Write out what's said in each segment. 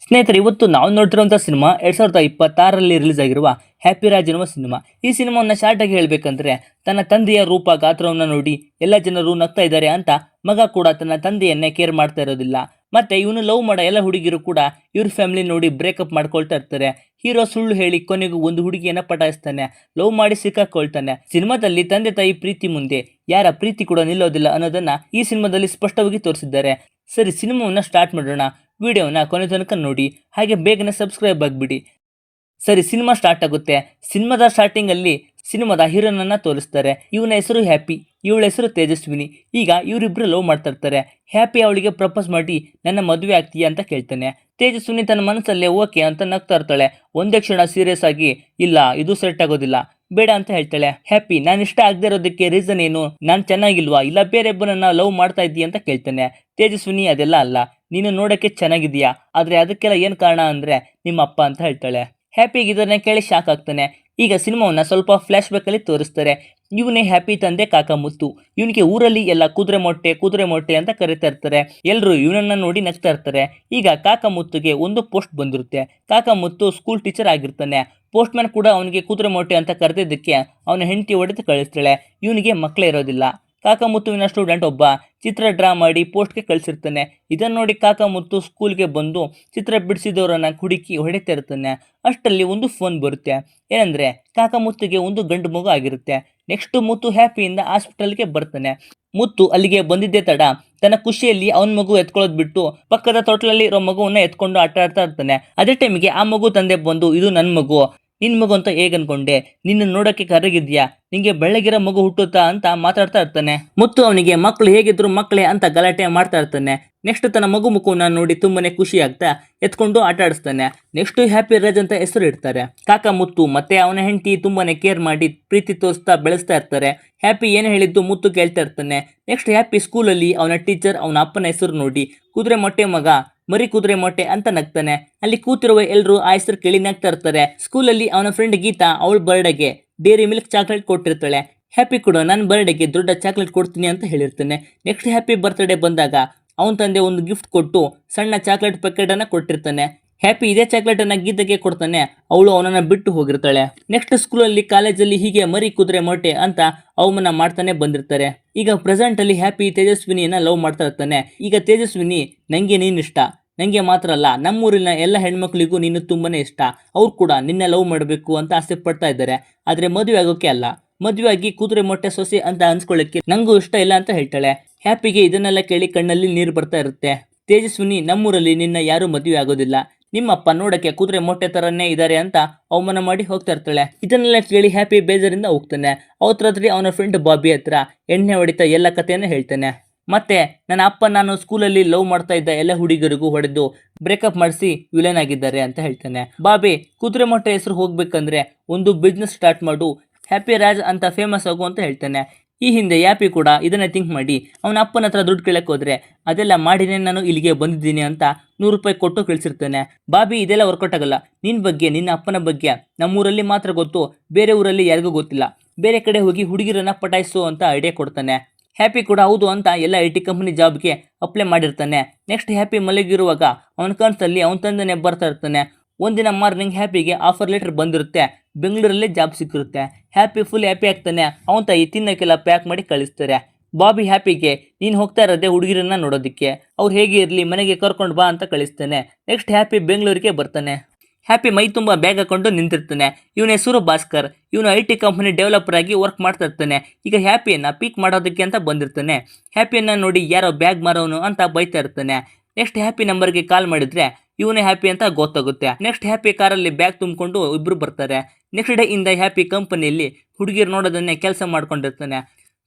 ಸ್ನೇಹಿತರೆ, ಇವತ್ತು ನಾವು ನೋಡ್ತಿರುವಂಥ ಸಿನಿಮಾ 2026ರಲ್ಲಿ ರಿಲೀಸ್ ಆಗಿರುವ ಹ್ಯಾಪಿ ರಾಜ್ ಎನ್ನುವ ಸಿನಿಮಾ. ಈ ಸಿನಿಮಾವನ್ನು ಶಾರ್ಟ್ ಆಗಿ ಹೇಳಬೇಕಂದ್ರೆ, ತನ್ನ ತಂದೆಯ ರೂಪ ಗಾತ್ರವನ್ನು ನೋಡಿ ಎಲ್ಲ ಜನರು ನಗ್ತಾ ಇದ್ದಾರೆ ಅಂತ ಮಗ ಕೂಡ ತನ್ನ ತಂದೆಯನ್ನೇ ಕೇರ್ ಮಾಡ್ತಾ ಇರೋದಿಲ್ಲ. ಮತ್ತೆ ಇವನು ಲವ್ ಮಾಡೋ ಎಲ್ಲ ಹುಡುಗಿರು ಕೂಡ ಇವ್ರ ಫ್ಯಾಮಿಲಿ ನೋಡಿ ಬ್ರೇಕಪ್ ಮಾಡ್ಕೊಳ್ತಾ ಇರ್ತಾರೆ. ಹೀರೋ ಸುಳ್ಳು ಹೇಳಿ ಕೊನೆಗೂ ಒಂದು ಹುಡುಗಿಯನ್ನ ಪಟಾಯಿಸ್ತಾನೆ, ಲವ್ ಮಾಡಿ ಸಿಕ್ಕಾಕೊಳ್ತಾನೆ. ಸಿನಿಮಾದಲ್ಲಿ ತಂದೆ ತಾಯಿ ಪ್ರೀತಿ ಮುಂದೆ ಯಾರ ಪ್ರೀತಿ ಕೂಡ ನಿಲ್ಲೋದಿಲ್ಲ ಅನ್ನೋದನ್ನ ಈ ಸಿನಿಮಾದಲ್ಲಿ ಸ್ಪಷ್ಟವಾಗಿ ತೋರಿಸಿದ್ದಾರೆ. ಸರಿ, ಸಿನಿಮಾವನ್ನ ಸ್ಟಾರ್ಟ್ ಮಾಡೋಣ. ವಿಡಿಯೋನ ಕೊನೆ ತನಕ ನೋಡಿ, ಹಾಗೆ ಬೇಗನೆ ಸಬ್ಸ್ಕ್ರೈಬ್ ಆಗಿಬಿಡಿ. ಸರಿ, ಸಿನಿಮಾ ಸ್ಟಾರ್ಟ್ ಆಗುತ್ತೆ. ಸಿನಿಮಾದ ಸ್ಟಾರ್ಟಿಂಗ್ ಅಲ್ಲಿ ಸಿನಿಮಾದ ಹೀರೋನನ್ನ ತೋರಿಸ್ತಾರೆ. ಇವನ ಹೆಸರು ಹ್ಯಾಪಿ, ಇವಳ ಹೆಸರು ತೇಜಸ್ವಿನಿ. ಈಗ ಇವರಿಬ್ರು ಲವ್ ಮಾಡ್ತಾ ಇರ್ತಾರೆ. ಹ್ಯಾಪಿ ಅವಳಿಗೆ ಪ್ರಪೋಸ್ ಮಾಡಿ ನನ್ನ ಮದುವೆ ಆಗ್ತೀಯಾ ಅಂತ ಕೇಳ್ತಾನೆ. ತೇಜಸ್ವಿನಿ ತನ್ನ ಮನಸ್ಸಲ್ಲೇ ಓಕೆ ಅಂತ ನಗ್ತಾ ಇರ್ತಾಳೆ. ಒಂದೇ ಕ್ಷಣ ಸೀರಿಯಸ್ ಆಗಿ ಇಲ್ಲ, ಇದು ಸೆಟ್ ಆಗೋದಿಲ್ಲ, ಬೇಡ ಅಂತ ಹೇಳ್ತಾಳೆ. ಹ್ಯಾಪಿ, ನಾನು ಇಷ್ಟ ಆಗದೆ ಇರೋದಕ್ಕೆ ರೀಸನ್ ಏನು? ನಾನು ಚೆನ್ನಾಗಿಲ್ವಾ, ಇಲ್ಲ ಬೇರೆ ಒಬ್ಬನನ್ನ ಲವ್ ಮಾಡ್ತಾ ಇದ್ದೀಯ ಅಂತ ಕೇಳ್ತಾನೆ. ತೇಜಸ್ವಿನಿ, ಅದೆಲ್ಲ ಅಲ್ಲ, ನೀನು ನೋಡಕ್ಕೆ ಚೆನ್ನಾಗಿದೀಯಾ, ಆದ್ರೆ ಅದಕ್ಕೆಲ್ಲ ಏನ್ ಕಾರಣ ಅಂದ್ರೆ ನಿಮ್ಮ ಅಪ್ಪ ಅಂತ ಹೇಳ್ತಾಳೆ. ಹ್ಯಾಪಿಗೆ ಇದನ್ನ ಕೇಳಿ ಶಾಕ್ ಆಗ್ತಾನೆ. ಈಗ ಸಿನಿಮಾವನ್ನ ಸ್ವಲ್ಪ ಫ್ಲಾಶ್ ಬ್ಯಾಕ್ ಅಲ್ಲಿ ತೋರಿಸ್ತಾರೆ. ಇವನೇ ಹ್ಯಾಪಿ ತಂದೆ ಕಾಕ ಮುತ್ತು. ಇವನಿಗೆ ಊರಲ್ಲಿ ಎಲ್ಲ ಕುದುರೆ ಮೊಟ್ಟೆ ಅಂತ ಕರೀತಾ ಇರ್ತಾರೆ. ಎಲ್ರು ಇವನನ್ನ ನೋಡಿ ನಗ್ತಾ ಇರ್ತಾರೆ. ಈಗ ಕಾಕ ಮುತ್ತುಗೆ ಒಂದು ಪೋಸ್ಟ್ ಬಂದಿರುತ್ತೆ. ಕಾಕ ಮುತ್ತು ಸ್ಕೂಲ್ ಟೀಚರ್ ಆಗಿರ್ತಾನೆ. ಪೋಸ್ಟ್ ಮ್ಯಾನ್ ಕೂಡ ಅವನಿಗೆ ಕುದುರೆ ಮೊಟ್ಟೆ ಅಂತ ಕರೆದಿದ್ದಕ್ಕೆ ಅವನ ಹೆಂಡತಿ ಹೊಡೆದು ಕಳಿಸ್ತಾಳೆ. ಇವನಿಗೆ ಮಕ್ಕಳೇ ಇರೋದಿಲ್ಲ. ಕಾಕ ಮುತ್ತುವಿನ ಸ್ಟೂಡೆಂಟ್ ಒಬ್ಬ ಚಿತ್ರ ಡ್ರಾ ಮಾಡಿ ಪೋಸ್ಟ್ಗೆ ಕಳಿಸಿರ್ತಾನೆ. ಇದನ್ನ ನೋಡಿ ಕಾಕ ಮುತ್ತು ಸ್ಕೂಲ್ಗೆ ಬಂದು ಚಿತ್ರ ಬಿಡಿಸಿದವರನ್ನ ಹುಡುಕಿ ಹೊಡಿತಾ ಇರ್ತಾನೆ. ಅಷ್ಟರಲ್ಲಿ ಒಂದು ಫೋನ್ ಬರುತ್ತೆ. ಏನಂದ್ರೆ ಕಾಕ ಮುತ್ತಿಗೆ ಒಂದು ಗಂಡು ಮಗು ಆಗಿರುತ್ತೆ. ನೆಕ್ಸ್ಟ್ ಮುತ್ತು ಹ್ಯಾಪಿಯಿಂದ ಹಾಸ್ಪಿಟಲ್ಗೆ ಬರ್ತಾನೆ. ಮುತ್ತು ಅಲ್ಲಿಗೆ ಬಂದಿದ್ದೇ ತಡ ತನ್ನ ಖುಷಿಯಲ್ಲಿ ಅವನ ಮಗು ಎತ್ಕೊಳ್ಳೋದ್ ಬಿಟ್ಟು ಪಕ್ಕದ ತೊಟ್ಲಲ್ಲಿ ಇರೋ ಮಗುವನ್ನ ಎತ್ಕೊಂಡು ಆಟ ಆಡ್ತಾ ಇರ್ತಾನೆ. ಅದೇ ಟೈಮಿಗೆ ಆ ಮಗು ತಂದೆ ಬಂದು, ಇದು ನನ್ನ ಮಗು, ನಿನ್ ಮಗು ಅಂತ ಹೇಗ್ ಅನ್ಕೊಂಡೆ, ನಿನ್ನ ನೋಡಕ್ಕೆ ಕರಗಿದ್ಯಾ, ನಿಂಗೆ ಬೆಳ್ಳಗಿರೋ ಮಗು ಹುಟ್ಟುತ್ತಾ ಅಂತ ಮಾತಾಡ್ತಾ ಇರ್ತಾನೆ. ಮುತ್ತು ಅವನಿಗೆ ಮಕ್ಳು ಹೇಗಿದ್ರು ಮಕ್ಕಳೇ ಅಂತ ಗಲಾಟೆ ಮಾಡ್ತಾ ಇರ್ತಾನೆ. ನೆಕ್ಸ್ಟ್ ತನ್ನ ಮಗು ಮುಖವನ್ನ ನೋಡಿ ತುಂಬಾನೇ ಖುಷಿ ಆಗ್ತಾ ಎತ್ಕೊಂಡು ಆಟ ಆಡಿಸ್ತಾನೆ. ನೆಕ್ಸ್ಟ್ ಹ್ಯಾಪಿ ರಾಜ್ ಅಂತ ಹೆಸರು ಇಡ್ತಾರೆ. ಕಾಕ ಮುತ್ತು ಮತ್ತೆ ಅವನ ಹೆಂಡತಿ ತುಂಬಾನೇ ಕೇರ್ ಮಾಡಿ ಪ್ರೀತಿ ತೋರಿಸ್ತಾ ಬೆಳೆಸ್ತಾ ಇರ್ತಾರೆ. ಹ್ಯಾಪಿ ಏನು ಹೇಳಿದ್ದು ಮುತ್ತು ಕೇಳ್ತಾ ಇರ್ತಾನೆ. ನೆಕ್ಸ್ಟ್ ಹ್ಯಾಪಿ ಸ್ಕೂಲಲ್ಲಿ ಅವನ ಟೀಚರ್ ಅವನ ಅಪ್ಪನ ಹೆಸರು ನೋಡಿ ಕುದುರೆ ಮೊಟ್ಟೆ ಮಗ, ಮರಿ ಕುದುರೆ ಮೊಟ್ಟೆ ಅಂತ ನಗ್ತಾನೆ. ಅಲ್ಲಿ ಕೂತಿರುವ ಎಲ್ರು ಆ ಹೆಸರು ಕೇಳಿ ನಗ್ತಾ ಇರ್ತಾರೆ. ಸ್ಕೂಲಲ್ಲಿ ಅವನ ಫ್ರೆಂಡ್ ಗೀತಾ ಅವಳ ಬರ್ಡೇಗೆ ಡೇರಿ ಮಿಲ್ಕ್ ಚಾಕ್ಲೇಟ್ ಕೊಟ್ಟಿರ್ತಾಳೆ. ಹ್ಯಾಪಿ ಕೂಡ ನನ್ನ ಬರ್ಡೇಗೆ ದೊಡ್ಡ ಚಾಕ್ಲೇಟ್ ಕೊಡ್ತೀನಿ ಅಂತ ಹೇಳಿರ್ತಾನೆ. ನೆಕ್ಸ್ಟ್ ಹ್ಯಾಪಿ ಬರ್ತ್ಡೇ ಬಂದಾಗ ಅವನ ತಂದೆ ಒಂದು ಗಿಫ್ಟ್ ಕೊಟ್ಟು ಸಣ್ಣ ಚಾಕ್ಲೇಟ್ ಪ್ಯಾಕೆಟ್ ಅನ್ನ ಕೊಟ್ಟಿರ್ತಾನೆ. ಹ್ಯಾಪಿ ಇದೇ ಚಾಕ್ಲೇಟ್ ಅನ್ನ ಗೀತೆಗೆ ಕೊಡ್ತಾನೆ. ಅವಳು ಅವನನ್ನ ಬಿಟ್ಟು ಹೋಗಿರ್ತಾಳೆ. ನೆಕ್ಸ್ಟ್ ಸ್ಕೂಲಲ್ಲಿ ಕಾಲೇಜಲ್ಲಿ ಹೀಗೆ ಮರಿ ಕುದುರೆ ಮೊಟ್ಟೆ ಅಂತ ಅವಮಾನ ಮಾಡ್ತಾನೆ ಬಂದಿರ್ತಾರೆ. ಈಗ ಪ್ರೆಸೆಂಟ್ ಅಲ್ಲಿ ಹ್ಯಾಪಿ ತೇಜಸ್ವಿನಿಯನ್ನ ಲವ್ ಮಾಡ್ತಾ ಇರ್ತಾನೆ. ಈಗ ತೇಜಸ್ವಿನಿ, ನಂಗೆ ನೀನ್ ಇಷ್ಟ, ನಂಗೆ ಮಾತ್ರ ಅಲ್ಲ ನಮ್ಮೂರಿನ ಎಲ್ಲ ಹೆಣ್ಮಕ್ಳಿಗೂ ನೀನು ತುಂಬಾನೇ ಇಷ್ಟ, ಅವ್ರು ಕೂಡ ನಿನ್ನ ಲವ್ ಮಾಡಬೇಕು ಅಂತ ಆಸೆ ಪಡ್ತಾ ಇದ್ದಾರೆ. ಆದ್ರೆ ಮದುವೆ ಆಗೋಕೆ ಅಲ್ಲ, ಮದುವೆ ಆಗಿ ಕುದುರೆ ಮೊಟ್ಟೆ ಸೊಸೆ ಅಂತ ಅನ್ಸ್ಕೊಳ್ಳಕ್ಕೆ ನಂಗೂ ಇಷ್ಟ ಇಲ್ಲ ಅಂತ ಹೇಳ್ತಾಳೆ. ಹ್ಯಾಪಿಗೆ ಇದನ್ನೆಲ್ಲ ಕೇಳಿ ಕಣ್ಣಲ್ಲಿ ನೀರು ಬರ್ತಾ ಇರುತ್ತೆ. ತೇಜಸ್ವಿನಿ, ನಮ್ಮೂರಲ್ಲಿ ನಿನ್ನ ಯಾರು ಮದುವೆ ಆಗೋದಿಲ್ಲ, ನಿಮ್ಮಪ್ಪ ನೋಡಕ್ಕೆ ಕುದುರೆ ಮೊಟ್ಟೆ ತರನೇ ಇದ್ದಾರೆ ಅಂತ ಅವಮಾನ ಮಾಡಿ ಹೋಗ್ತಾ ಇರ್ತಾಳೆ. ಇದನ್ನೆಲ್ಲ ಕೇಳಿ ಹ್ಯಾಪಿ ಬೇಜಾರಿಂದ ಹೋಗ್ತಾನೆ. ಅವತ್ತು ಅವನ ಫ್ರೆಂಡ್ ಬಾಬಿ ಹತ್ರ ಎಣ್ಣೆ ಹೊಡಿತಾ ಎಲ್ಲ ಕಥೆಯನ್ನು ಹೇಳ್ತಾನೆ. ಮತ್ತೆ ನನ್ನ ಅಪ್ಪ ನಾನು ಸ್ಕೂಲಲ್ಲಿ ಲವ್ ಮಾಡ್ತಾ ಇದ್ದ ಎಲ್ಲ ಹುಡುಗರಿಗೂ ಹೊಡೆದು ಬ್ರೇಕಪ್ ಮಾಡಿಸಿ ವಿಲನ್ ಆಗಿದ್ದಾರೆ ಅಂತ ಹೇಳ್ತಾನೆ. ಬಾಬಿ, ಕುದುರೆ ಮೊಟ್ಟೆ ಹೆಸರು ಹೋಗ್ಬೇಕಂದ್ರೆ ಒಂದು ಬಿಸ್ನೆಸ್ ಸ್ಟಾರ್ಟ್ ಮಾಡು, ಹ್ಯಾಪಿ ರಾಜ್ ಅಂತ ಫೇಮಸ್ ಆಗು ಅಂತ ಹೇಳ್ತಾನೆ. ಈ ಹಿಂದೆ ಹ್ಯಾಪಿ ಕೂಡ ಇದನ್ನ ಥಿಂಕ್ ಮಾಡಿ ಅವನ ಅಪ್ಪನ ಹತ್ರ ದುಡ್ಡು ಕೇಳಕ್ ಹೋದ್ರೆ ಅದೆಲ್ಲ ಮಾಡಿನೇ ನಾನು ಇಲ್ಲಿಗೆ ಬಂದಿದ್ದೀನಿ ಅಂತ 100 ರೂಪಾಯಿ ಕೊಟ್ಟು ಕಳಿಸಿರ್ತಾನೆ. ಬಾಬಿ, ಇದೆಲ್ಲ ವರ್ಕೌಟ್ ಆಗಲ್ಲ, ನಿನ್ ಬಗ್ಗೆ ನಿನ್ನ ಅಪ್ಪನ ಬಗ್ಗೆ ನಮ್ಮೂರಲ್ಲಿ ಮಾತ್ರ ಗೊತ್ತು, ಬೇರೆ ಊರಲ್ಲಿ ಯಾರಿಗೂ ಗೊತ್ತಿಲ್ಲ, ಬೇರೆ ಕಡೆ ಹೋಗಿ ಹುಡುಗಿರನ್ನ ಪಟಾಯಿಸು ಅಂತ ಐಡಿಯಾ ಕೊಡ್ತಾನೆ. ಹ್ಯಾಪಿ ಕೂಡ ಹೌದು ಅಂತ ಎಲ್ಲ IT ಕಂಪನಿ ಜಾಬ್ಗೆ ಅಪ್ಲೈ ಮಾಡಿರ್ತಾನೆ. ನೆಕ್ಸ್ಟ್ ಹ್ಯಾಪಿ ಮಲಗಿರುವಾಗ ಅವನ ಕನಸಲ್ಲಿ ಅವನ ತಂದೆನೇ ಬರ್ತಾ ಇರ್ತಾನೆ. ಒಂದಿನ ಮಾರ್ನಿಂಗ್ ಹ್ಯಾಪಿಗೆ ಆಫರ್ ಲೆಟರ್ ಬಂದಿರುತ್ತೆ. ಬೆಂಗಳೂರಲ್ಲೇ ಜಾಬ್ ಸಿಕ್ಕಿರುತ್ತೆ. ಹ್ಯಾಪಿ ಫುಲ್ ಹ್ಯಾಪಿ ಆಗ್ತಾನೆ. ಅವನ ತಾಯಿ ತಿನ್ನಕ್ಕೆಲ್ಲ ಪ್ಯಾಕ್ ಮಾಡಿ ಕಳಿಸ್ತಾರೆ. ಬಾಬಿ ಹ್ಯಾಪಿಗೆ, ನೀನು ಹೋಗ್ತಾ ಇರೋದೇ ಹುಡುಗಿರನ್ನ ನೋಡೋದಕ್ಕೆ, ಅವ್ರು ಹೇಗೆ ಇರಲಿ ಮನೆಗೆ ಕರ್ಕೊಂಡು ಬಾ ಅಂತ ಕಳಿಸ್ತಾನೆ. ನೆಕ್ಸ್ಟ್ ಹ್ಯಾಪಿ ಬೆಂಗಳೂರಿಗೆ ಬರ್ತಾನೆ. ಹ್ಯಾಪಿ ಮೈ ತುಂಬ ಬ್ಯಾಗ್ ಹಾಕೊಂಡು ನಿಂತಿರ್ತಾನೆ. ಇವನ ಹೆಸರು ಭಾಸ್ಕರ್. ಇವನು IT ಕಂಪನಿ ಡೆವಲಪರ್ ಆಗಿ ವರ್ಕ್ ಮಾಡ್ತಾ ಇರ್ತಾನೆ. ಈಗ ಹ್ಯಾಪಿಯನ್ನ ಪೀಕ್ ಮಾಡೋದಕ್ಕೆ ಅಂತ ಬಂದಿರ್ತಾನೆ. ಹ್ಯಾಪಿಯನ್ನ ನೋಡಿ ಯಾರೋ ಬ್ಯಾಗ್ ಮಾರೋನು ಅಂತ ಬೈತಾ ಇರ್ತಾನೆ. ನೆಕ್ಸ್ಟ್ ಹ್ಯಾಪಿ ನಂಬರ್ಗೆ ಕಾಲ್ ಮಾಡಿದ್ರೆ ಇವನೇ ಹ್ಯಾಪಿ ಅಂತ ಗೊತ್ತಾಗುತ್ತೆ. ನೆಕ್ಸ್ಟ್ ಹ್ಯಾಪಿ ಕಾರಲ್ಲಿ ಬ್ಯಾಗ್ ತುಂಬಿಕೊಂಡು ಇಬ್ರು ಬರ್ತಾರೆ. ನೆಕ್ಸ್ಟ್ ಡೇ ಇಂದ ಹ್ಯಾಪಿ ಕಂಪನಿಯಲ್ಲಿ ಹುಡುಗಿರು ನೋಡೋದನ್ನೇ ಕೆಲಸ ಮಾಡ್ಕೊಂಡಿರ್ತಾನೆ.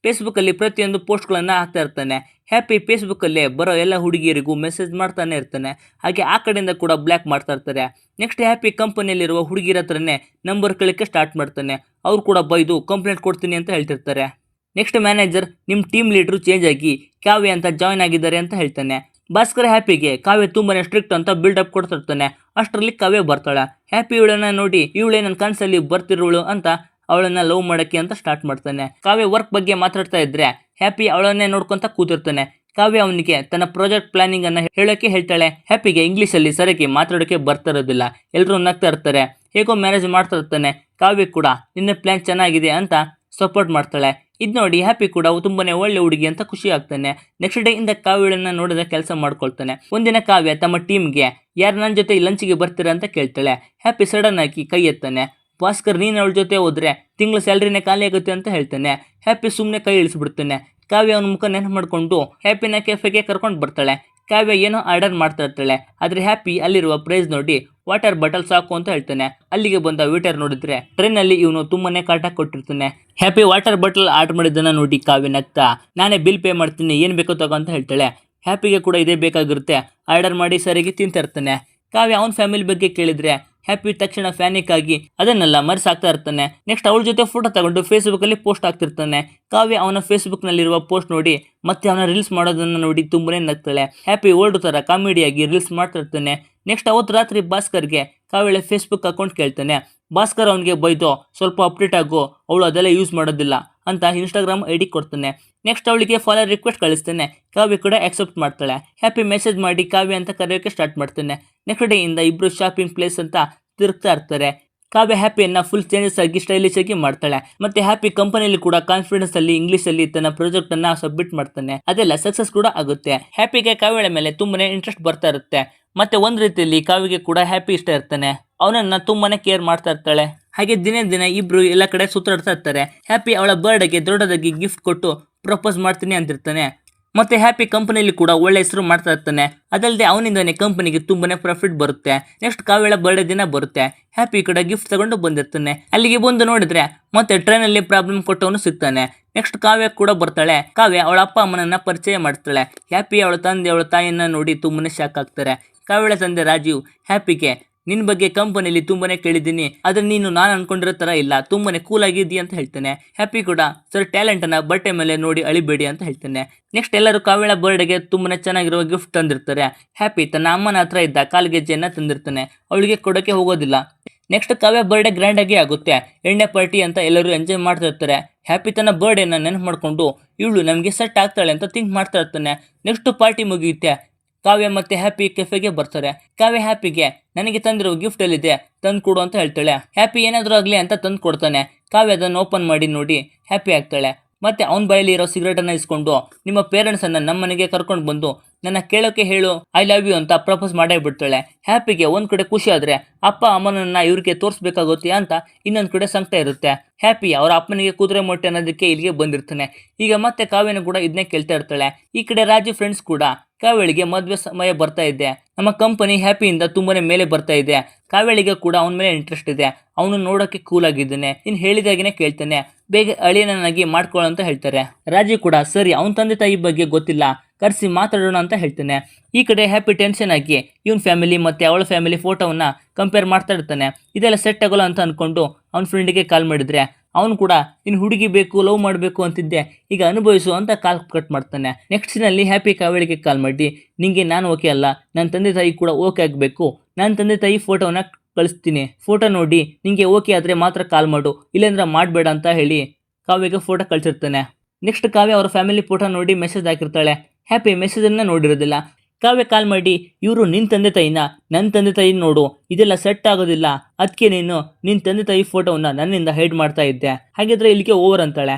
ಫೇಸ್ಬುಕ್ಕಲ್ಲಿ ಪ್ರತಿಯೊಂದು ಪೋಸ್ಟ್ಗಳನ್ನ ಹಾಕ್ತಾ ಇರ್ತಾನೆ. ಹ್ಯಾಪಿ ಫೇಸ್ಬುಕ್ಕಲ್ಲೇ ಬರೋ ಎಲ್ಲ ಹುಡುಗಿಯರಿಗೂ ಮೆಸೇಜ್ ಮಾಡ್ತಾನೆ ಇರ್ತಾನೆ. ಹಾಗೆ ಆ ಕಡೆಯಿಂದ ಕೂಡ ಬ್ಲಾಕ್ ಮಾಡ್ತಾ ಇರ್ತಾರೆ. ನೆಕ್ಸ್ಟ್ ಹ್ಯಾಪಿ ಕಂಪನಿಯಲ್ಲಿರುವ ಹುಡುಗಿರ ಹತ್ರನೇ ನಂಬರ್ ಕೇಳಕ್ಕೆ ಸ್ಟಾರ್ಟ್ ಮಾಡ್ತಾನೆ. ಅವ್ರು ಕೂಡ ಬೈದು ಕಂಪ್ಲೇಂಟ್ ಕೊಡ್ತೀನಿ ಅಂತ ಹೇಳ್ತಿರ್ತಾರೆ. ನೆಕ್ಸ್ಟ್ ಮ್ಯಾನೇಜರ್, ನಿಮ್ಮ ಟೀಮ್ ಲೀಡ್ರು ಚೇಂಜ್ ಆಗಿ ಕಾವ್ಯ ಅಂತ ಜಾಯ್ನ್ ಆಗಿದ್ದಾರೆ ಅಂತ ಹೇಳ್ತಾನೆ. ಭಾಸ್ಕರ್ ಹ್ಯಾಪಿಗೆ ಕಾವ್ಯ ತುಂಬಾನೇ ಸ್ಟ್ರಿಕ್ಟ್ ಅಂತ ಬಿಲ್ಡಪ್ ಕೊಡ್ತಿರ್ತಾನೆ. ಅಷ್ಟರಲ್ಲಿ ಕಾವ್ಯ ಬರ್ತಾಳೆ. ಹ್ಯಾಪಿ ಇವಳನ್ನ ನೋಡಿ ಇವಳೇ ನನ್ನ ಕನಸಲ್ಲಿ ಬರ್ತಿರೋಳು ಅಂತ ಅವಳನ್ನ ಲವ್ ಮಾಡಕ್ಕೆ ಅಂತ ಸ್ಟಾರ್ಟ್ ಮಾಡ್ತಾನೆ. ಕಾವ್ಯ ವರ್ಕ್ ಬಗ್ಗೆ ಮಾತಾಡ್ತಾ ಇದ್ರೆ ಹ್ಯಾಪಿ ಅವಳನ್ನೇ ನೋಡ್ಕೊಂತ ಕೂತಿರ್ತಾನೆ. ಕಾವ್ಯ ಅವನಿಗೆ ತನ್ನ ಪ್ರಾಜೆಕ್ಟ್ ಪ್ಲಾನಿಂಗ್ ಅನ್ನ ಹೇಳೋಕೆ ಹೇಳ್ತಾಳೆ. ಹ್ಯಾಪಿಗೆ ಇಂಗ್ಲಿಷ್ ಅಲ್ಲಿ ಸರಿಯಾಗಿ ಮಾತಾಡೋಕೆ ಬರ್ತಾ ಇರೋದಿಲ್ಲ. ಎಲ್ಲರೂ ನಗ್ತಾ ಇರ್ತಾರೆ. ಹೇಗೋ ಮ್ಯಾನೇಜ್ ಮಾಡ್ತಾ ಇರ್ತಾನೆ. ಕಾವ್ಯ ಕೂಡ ನಿನ್ನ ಪ್ಲಾನ್ ಚೆನ್ನಾಗಿದೆ ಅಂತ ಸಪೋರ್ಟ್ ಮಾಡ್ತಾಳೆ. ಇದ್ ನೋಡಿ ಹ್ಯಾಪಿ ಕೂಡ ತುಂಬಾನೇ ಒಳ್ಳೆ ಹುಡುಗಿ ಅಂತ ಖುಷಿ ಆಗ್ತಾನೆ. ನೆಕ್ಸ್ಟ್ ಡೇ ಇಂದ ಕಾವ್ಯಳನ್ನ ನೋಡಿದ ಕೆಲಸ ಮಾಡ್ಕೊಳ್ತಾನೆ. ಒಂದಿನ ಕಾವ್ಯ ತಮ್ಮ ಟೀಮ್ಗೆ ಯಾರು ನನ್ನ ಜೊತೆ ಲಂಚ್ಗೆ ಬರ್ತೀರಾ ಅಂತ ಕೇಳ್ತಾಳೆ. ಹ್ಯಾಪಿ ಸಡನ್ ಆಗಿ ಕೈ ಎತ್ತಾನೆ. ಭಾಸ್ಕರ್ ನೀನು ಅವಳ ಜೊತೆ ಹೋದ್ರೆ ತಿಂಗಳ ಸ್ಯಾಲ್ರಿನೇ ಖಾಲಿ ಆಗುತ್ತೆ ಅಂತ ಹೇಳ್ತಾನೆ. ಹ್ಯಾಪಿ ಸುಮ್ಮನೆ ಕೈ ಇಳಿಸ್ಬಿಡ್ತಾನೆ. ಕಾವ್ಯ ಅವನ ಮುಖ ನೆನಪು ಮಾಡ್ಕೊಂಡು ಹ್ಯಾಪಿನ ಕೆಫೆಗೆ ಕರ್ಕೊಂಡು ಬರ್ತಾಳೆ. ಕಾವ್ಯ ಏನೋ ಆರ್ಡರ್ ಮಾಡ್ತಾ ಇರ್ತಾಳೆ. ಆದ್ರೆ ಹ್ಯಾಪಿ ಅಲ್ಲಿರುವ ಪ್ರೈಸ್ ನೋಡಿ ವಾಟರ್ ಬಾಟಲ್ ಸಾಕು ಅಂತ ಹೇಳ್ತಾನೆ. ಅಲ್ಲಿಗೆ ಬಂದ ವೇಟರ್ ನೋಡಿದ್ರೆ ಟ್ರೈನ್ ಅಲ್ಲಿ ಇವನು ತುಂಬಾನೇ ಕಾಟ ಕೊಟ್ಟಿರ್ತಾನೆ. ಹ್ಯಾಪಿ ವಾಟರ್ ಬಾಟಲ್ ಆರ್ಡರ್ ಮಾಡಿದ್ದನ್ನ ನೋಡಿ ಕಾವ್ಯ ನಗ್ತಾ ನಾನೇ ಬಿಲ್ ಪೇ ಮಾಡ್ತೀನಿ ಏನ್ ಬೇಕೋ ತಗೋ ಅಂತ ಹೇಳ್ತಾಳೆ. ಹ್ಯಾಪಿಗೆ ಕೂಡ ಇದೇ ಬೇಕಾಗಿರುತ್ತೆ. ಆರ್ಡರ್ ಮಾಡಿ ಸರಿಯಾಗಿ ತಿಂತಾ ಇರ್ತಾನೆ. ಕಾವ್ಯ ಅವನ ಫ್ಯಾಮಿಲಿ ಬಗ್ಗೆ ಕೇಳಿದ್ರೆ ಹ್ಯಾಪಿ ತಕ್ಷಣ ಫ್ಯಾನಿಕ್ ಆಗಿ ಅದನ್ನೆಲ್ಲ ಮರೆಸಾಕ್ತಾ ಇರ್ತಾನೆ. ನೆಕ್ಸ್ಟ್ ಅವಳ ಜೊತೆ ಫೋಟೋ ತಗೊಂಡು ಫೇಸ್ಬುಕ್ ಅಲ್ಲಿ ಪೋಸ್ಟ್ ಆಗ್ತಿರ್ತಾನೆ. ಕಾವ್ಯ ಅವನ ಫೇಸ್ಬುಕ್ ನಲ್ಲಿರುವ ಪೋಸ್ಟ್ ನೋಡಿ ಮತ್ತೆ ಅವನ ರೀಲ್ಸ್ ಮಾಡೋದನ್ನ ನೋಡಿ ತುಂಬಾನೇ ನಗ್ತಾಳೆ. ಹ್ಯಾಪಿ ಓಲ್ಡ್ ತರ ಕಾಮಿಡಿಯಾಗಿ ರೀಲ್ಸ್ ಮಾಡ್ತಾ ಇರ್ತಾನೆ. ನೆಕ್ಸ್ಟ್ ಅವತ್ತು ರಾತ್ರಿ ಭಾಸ್ಕರ್ಗೆ ಕಾವ್ಯ ಫೇಸ್ಬುಕ್ ಅಕೌಂಟ್ ಕೇಳ್ತಾನೆ. ಭಾಸ್ಕರ್ ಅವನಿಗೆ ಬೈದು ಸ್ವಲ್ಪ ಅಪ್ಡೇಟ್ ಆಗು, ಅವಳು ಅದೆಲ್ಲ ಯೂಸ್ ಮಾಡೋದಿಲ್ಲ ಅಂತ ಇನ್ಸ್ಟಾಗ್ರಾಮ್ ಐಡಿ ಕೊಡ್ತಾನೆ. ನೆಕ್ಸ್ಟ್ ಅವಳಿಗೆ ಫಾಲೋ ರಿಕ್ವೆಸ್ಟ್ ಕಳಿಸ್ತಾನೆ. ಕಾವ್ಯ ಕೂಡ ಆಕ್ಸೆಪ್ಟ್ ಮಾಡ್ತಾಳೆ. ಹ್ಯಾಪಿ ಮೆಸೇಜ್ ಮಾಡಿ ಕಾವ್ಯ ಅಂತ ಕರೆಯೋಕೆ ಸ್ಟಾರ್ಟ್ ಮಾಡ್ತಾನೆ. ನೆಕ್ಸ್ಟ್ ಡೇ ಇಂದ ಇಬ್ರು ಶಾಪಿಂಗ್ ಪ್ಲೇಸ್ ಅಂತ ತಿರುಗ್ತಾ ಇರ್ತಾರೆ. ಕಾವ್ಯ ಹ್ಯಾಪಿಯನ್ನ ಫುಲ್ ಚೇಂಜಸ್ ಆಗಿ ಸ್ಟೈಲಿಶ್ ಆಗಿ ಮಾಡ್ತಾಳೆ. ಮತ್ತೆ ಹ್ಯಾಪಿ ಕಂಪನಿಯಲ್ಲಿ ಕೂಡ ಕಾನ್ಫಿಡೆನ್ಸ್ ಅಲ್ಲಿ ಇಂಗ್ಲಿಷ್ ಅಲ್ಲಿ ತನ್ನ ಪ್ರಾಜೆಕ್ಟ್ ಅನ್ನ ಸಬ್ಮಿಟ್ ಮಾಡ್ತಾನೆ. ಅದೆಲ್ಲ ಸಕ್ಸಸ್ ಕೂಡ ಆಗುತ್ತೆ. ಹ್ಯಾಪಿಗೆ ಕಾವ್ಯಳ ಮೇಲೆ ತುಂಬಾನೇ ಇಂಟ್ರೆಸ್ಟ್ ಬರ್ತಾ ಇರುತ್ತೆ. ಮತ್ತೆ ಒಂದ್ ರೀತಿಯಲ್ಲಿ ಕಾವ್ಯಗೆ ಕೂಡ ಹ್ಯಾಪಿ ಇಷ್ಟ ಇರ್ತಾನೆ. ಅವನನ್ನ ತುಂಬಾನೇ ಕೇರ್ ಮಾಡ್ತಾ ಇರ್ತಾಳೆ. ಹಾಗೆ ದಿನೇ ದಿನ ಇಬ್ರು ಎಲ್ಲ ಕಡೆ ಸುತ್ತಾಡ್ತಾ ಇರ್ತಾರೆ. ಹ್ಯಾಪಿ ಅವಳ ಬರ್ಡೇಗೆ ದೊಡ್ಡದಾಗಿ ಗಿಫ್ಟ್ ಕೊಟ್ಟು ಪ್ರಪೋಸ್ ಮಾಡ್ತೀನಿ ಅಂತಿರ್ತಾನೆ. ಮತ್ತೆ ಹ್ಯಾಪಿ ಕಂಪನಿಯಲ್ಲಿ ಕೂಡ ಒಳ್ಳೆ ಹೆಸರು ಮಾಡ್ತಾ ಇರ್ತಾನೆ. ಅದಲ್ಲದೆ ಅವನಿಂದಾನೆ ಕಂಪನಿಗೆ ತುಂಬಾನೇ ಪ್ರಾಫಿಟ್ ಬರುತ್ತೆ. ನೆಕ್ಸ್ಟ್ ಕಾವ್ಯಳ ಬರ್ಡೇ ದಿನ ಬರುತ್ತೆ. ಹ್ಯಾಪಿ ಕೂಡ ಗಿಫ್ಟ್ ತಗೊಂಡು ಬಂದಿರ್ತಾನೆ. ಅಲ್ಲಿಗೆ ಬಂದು ನೋಡಿದ್ರೆ ಮತ್ತೆ ಟ್ರೈನ್ ಅಲ್ಲಿ ಪ್ರಾಬ್ಲಮ್ ಕೊಟ್ಟವನು ಸಿಗ್ತಾನೆ. ನೆಕ್ಸ್ಟ್ ಕಾವ್ಯ ಕೂಡ ಬರ್ತಾಳೆ. ಕಾವ್ಯ ಅವಳ ಅಪ್ಪ ಅಮ್ಮನನ್ನ ಪರಿಚಯ ಮಾಡ್ತಾಳೆ. ಹ್ಯಾಪಿ ಅವಳ ತಂದೆ ಅವಳ ತಾಯಿಯನ್ನ ನೋಡಿ ತುಂಬಾನೇ ಶಾಕ್ ಆಗ್ತಾರೆ. ಕಾವ್ಯಳ ತಂದೆ ರಾಜೀವ್ ಹ್ಯಾಪಿಗೆ ನಿನ್ ಬಗ್ಗೆ ಕಂಪನಿಯಲ್ಲಿ ತುಂಬಾನೇ ಕೇಳಿದ್ದೀನಿ, ಆದ್ರೆ ನೀನು ನಾನು ಅನ್ಕೊಂಡಿರೋ ತರ ಇಲ್ಲ, ತುಂಬಾನೇ ಕೂಲ್ ಆಗಿದ್ದೀಯ ಅಂತ ಹೇಳ್ತಾನೆ. ಹ್ಯಾಪಿ ಕೂಡ ಸರ್ ಟ್ಯಾಲೆಂಟ್ ಅನ್ನ ಬಟ್ಟೆ ಮೇಲೆ ನೋಡಿ ಅಳಿಬೇಡಿ ಅಂತ ಹೇಳ್ತಾನೆ. ನೆಕ್ಸ್ಟ್ ಎಲ್ಲರೂ ಕಾವ್ಯಳ ಬರ್ಡೇಗೆ ತುಂಬಾನೇ ಚೆನ್ನಾಗಿರುವ ಗಿಫ್ಟ್ ತಂದಿರ್ತಾರೆ. ಹ್ಯಾಪಿ ತನ್ನ ಅಮ್ಮನ ಹತ್ರ ಇದ್ದ ಕಾಲ್ಗೆಜ್ಜೆಯನ್ನ ತಂದಿರ್ತಾನೆ. ಅವಳಿಗೆ ಕೊಡೋಕೆ ಹೋಗೋದಿಲ್ಲ. ನೆಕ್ಸ್ಟ್ ಕಾವ್ಯ ಬರ್ಡೇ ಗ್ರ್ಯಾಂಡ್ ಆಗಿ ಆಗುತ್ತೆ. ಎಣ್ಣೆ ಪಾರ್ಟಿ ಅಂತ ಎಲ್ಲರೂ ಎಂಜಾಯ್ ಮಾಡ್ತಾ ಇರ್ತಾರೆ. ಹ್ಯಾಪಿ ತನ್ನ ಬರ್ಡೇನ ನೆನಪು ಮಾಡ್ಕೊಂಡು ಇವಳು ನಮ್ಗೆ ಸೆಟ್ ಆಗ್ತಾಳೆ ಅಂತ ಥಿಂಕ್ ಮಾಡ್ತಾ ಇರ್ತಾನೆ. ನೆಕ್ಸ್ಟ್ ಪಾರ್ಟಿ ಮುಗಿಯುತ್ತೆ. ಕಾವ್ಯ ಮತ್ತೆ ಹ್ಯಾಪಿ ಕೆಫೆಗೆ ಬರ್ತಾರೆ. ಕಾವ್ಯ ಹ್ಯಾಪಿಗೆ ನನಗೆ ತಂದಿರೋ ಗಿಫ್ಟ್ ಎಲ್ಲಿದೆ ತಂದು ಕೊಡು ಅಂತ ಹೇಳ್ತಾಳೆ. ಹ್ಯಾಪಿ ಏನಾದರೂ ಆಗಲಿ ಅಂತ ತಂದು ಕೊಡ್ತಾನೆ. ಕಾವ್ಯ ಅದನ್ನು ಓಪನ್ ಮಾಡಿ ನೋಡಿ ಹ್ಯಾಪಿ ಆಗ್ತಾಳೆ. ಮತ್ತೆ ಅವನ ಬಾಯಲ್ಲಿ ಇರೋ ಸಿಗರೇಟ್ ಅನ್ನ ಇಸ್ಕೊಂಡು ನಿಮ್ಮ ಪೇರೆಂಟ್ಸ್ ಅನ್ನ ನಮ್ಮನೆಗೆ ಕರ್ಕೊಂಡು ಬಂದು ನನ್ನ ಕೇಳೋಕೆ ಹೇಳು ಐ ಲವ್ ಯು ಅಂತ ಪ್ರಪೋಸ್ ಮಾಡೇ ಬಿಡ್ತಾಳೆ. ಹ್ಯಾಪಿಗೆ ಒಂದ್ ಕಡೆ ಖುಷಿ ಆದ್ರೆ ಅಪ್ಪ ಅಮ್ಮನನ್ನ ಇವ್ರಿಗೆ ತೋರಿಸ್ಬೇಕಾಗುತ್ತೆ ಅಂತ ಇನ್ನೊಂದ್ ಕಡೆ ಸಂಕಟ ಇರುತ್ತೆ. ಹ್ಯಾಪಿ ಅವರ ಅಪ್ಪನಿಗೆ ಕುದುರೆ ಮೊಟ್ಟೆ ಅನ್ನೋದಕ್ಕೆ ಇಲ್ಲಿಗೆ ಬಂದಿರ್ತಾನೆ. ಈಗ ಮತ್ತೆ ಕಾವ್ಯನ ಕೂಡ ಇದನ್ನೇ ಕೇಳ್ತಾ ಇರ್ತಾಳೆ. ಈ ಕಡೆ ರಾಜು ಫ್ರೆಂಡ್ಸ್ ಕೂಡ ಕಾವ್ಯಳಿಗೆ ಮದ್ವೆ ಸಮಯ ಬರ್ತಾ ಇದೆ, ನಮ್ಮ ಕಂಪನಿ ಹ್ಯಾಪಿಯಿಂದ ತುಂಬಾನೇ ಮೇಲೆ ಬರ್ತಾ ಇದೆ, ಕಾವ್ಯಳಿಗೆ ಕೂಡ ಅವನ ಮೇಲೆ ಇಂಟ್ರೆಸ್ಟ್ ಇದೆ, ಅವನು ನೋಡೋಕೆ ಕೂಲ್ ಆಗಿದ್ದಾನೆ, ಇನ್ ಹೇಳಿದಾಗೇನೆ ಕೇಳ್ತಾನೆ, ಬೇಗ ಅಳಿಯನಾಗಿ ಮಾಡ್ಕೊಳ್ಳೋ ಅಂತ ಹೇಳ್ತಾರೆ. ರಾಜು ಕೂಡ ಸರಿ ಅವನ ತಂದೆ ತಾಯಿ ಬಗ್ಗೆ ಗೊತ್ತಿಲ್ಲ, ಕರೆಸಿ ಮಾತಾಡೋಣ ಅಂತ ಹೇಳ್ತಾನೆ. ಈ ಕಡೆ ಹ್ಯಾಪಿ ಟೆನ್ಷನ್ ಆಗಿ ಇವನ್ ಫ್ಯಾಮಿಲಿ ಮತ್ತೆ ಅವಳ ಫ್ಯಾಮಿಲಿ ಫೋಟೋವನ್ನ ಕಂಪೇರ್ ಮಾಡ್ತಾ ಇರ್ತಾನೆ. ಇದೆಲ್ಲ ಸೆಟ್ ಆಗೋಲ್ಲ ಅಂತ ಅನ್ಕೊಂಡು ಅವ್ನ ಫ್ರೆಂಡ್ಗೆ ಕಾಲ್ ಮಾಡಿದ್ರೆ ಅವನು ಕೂಡ ಇನ್ನು ಹುಡುಗಿ ಬೇಕು ಲವ್ ಮಾಡಬೇಕು ಅಂತಿದ್ದೆ ಈಗ ಅನುಭವಿಸು ಅಂತ ಕಾಲ್ ಕಟ್ ಮಾಡ್ತಾನೆ. ನೆಕ್ಸ್ಟ್ ನಲ್ಲಿ ಹ್ಯಾಪಿ ಕಾವ್ಯಳಿಗೆ ಕಾಲ್ ಮಾಡಿ ನಿಂಗೆ ನಾನು ಓಕೆ ಅಲ್ಲ, ನನ್ನ ತಂದೆ ತಾಯಿ ಕೂಡ ಓಕೆ ಆಗಬೇಕು, ನನ್ನ ತಂದೆ ತಾಯಿ ಫೋಟೋವನ್ನ ಕಳಿಸ್ತೀನಿ, ಫೋಟೋ ನೋಡಿ ನಿಂಗೆ ಓಕೆ ಆದ್ರೆ ಮಾತ್ರ ಕಾಲ್ ಮಾಡು, ಇಲ್ಲಾಂದ್ರೆ ಮಾಡಬೇಡ ಅಂತ ಹೇಳಿ ಕಾವ್ಯಗೆ ಫೋಟೋ ಕಳ್ಸಿರ್ತಾನೆ. ನೆಕ್ಸ್ಟ್ ಕಾವ್ಯ ಅವರ ಫ್ಯಾಮಿಲಿ ಫೋಟೋ ನೋಡಿ ಮೆಸೇಜ್ ಹಾಕಿರ್ತಾಳೆ. ಹ್ಯಾಪಿ ಮೆಸೇಜ್ ಅನ್ನ ನೋಡಿರೋದಿಲ್ಲ. ಕಾವ್ಯ ಕಾಲ್ ಮಾಡಿ ಇವರು ನಿನ್ ತಂದೆ ತಾಯಿನ ನನ್ನ ತಂದೆ ತಾಯಿ ನೋಡು, ಇದೆಲ್ಲ ಸೆಟ್ ಆಗೋದಿಲ್ಲ, ಅದಕ್ಕೆ ನೀನು ನಿನ್ ತಂದೆ ತಾಯಿ ಫೋಟೋವನ್ನ ನನ್ನಿಂದ ಹೈಡ್ ಮಾಡ್ತಾ ಇದ್ದೆ, ಹಾಗಿದ್ರೆ ಇಲ್ಲಿಗೆ ಓವರ್ ಅಂತಾಳೆ.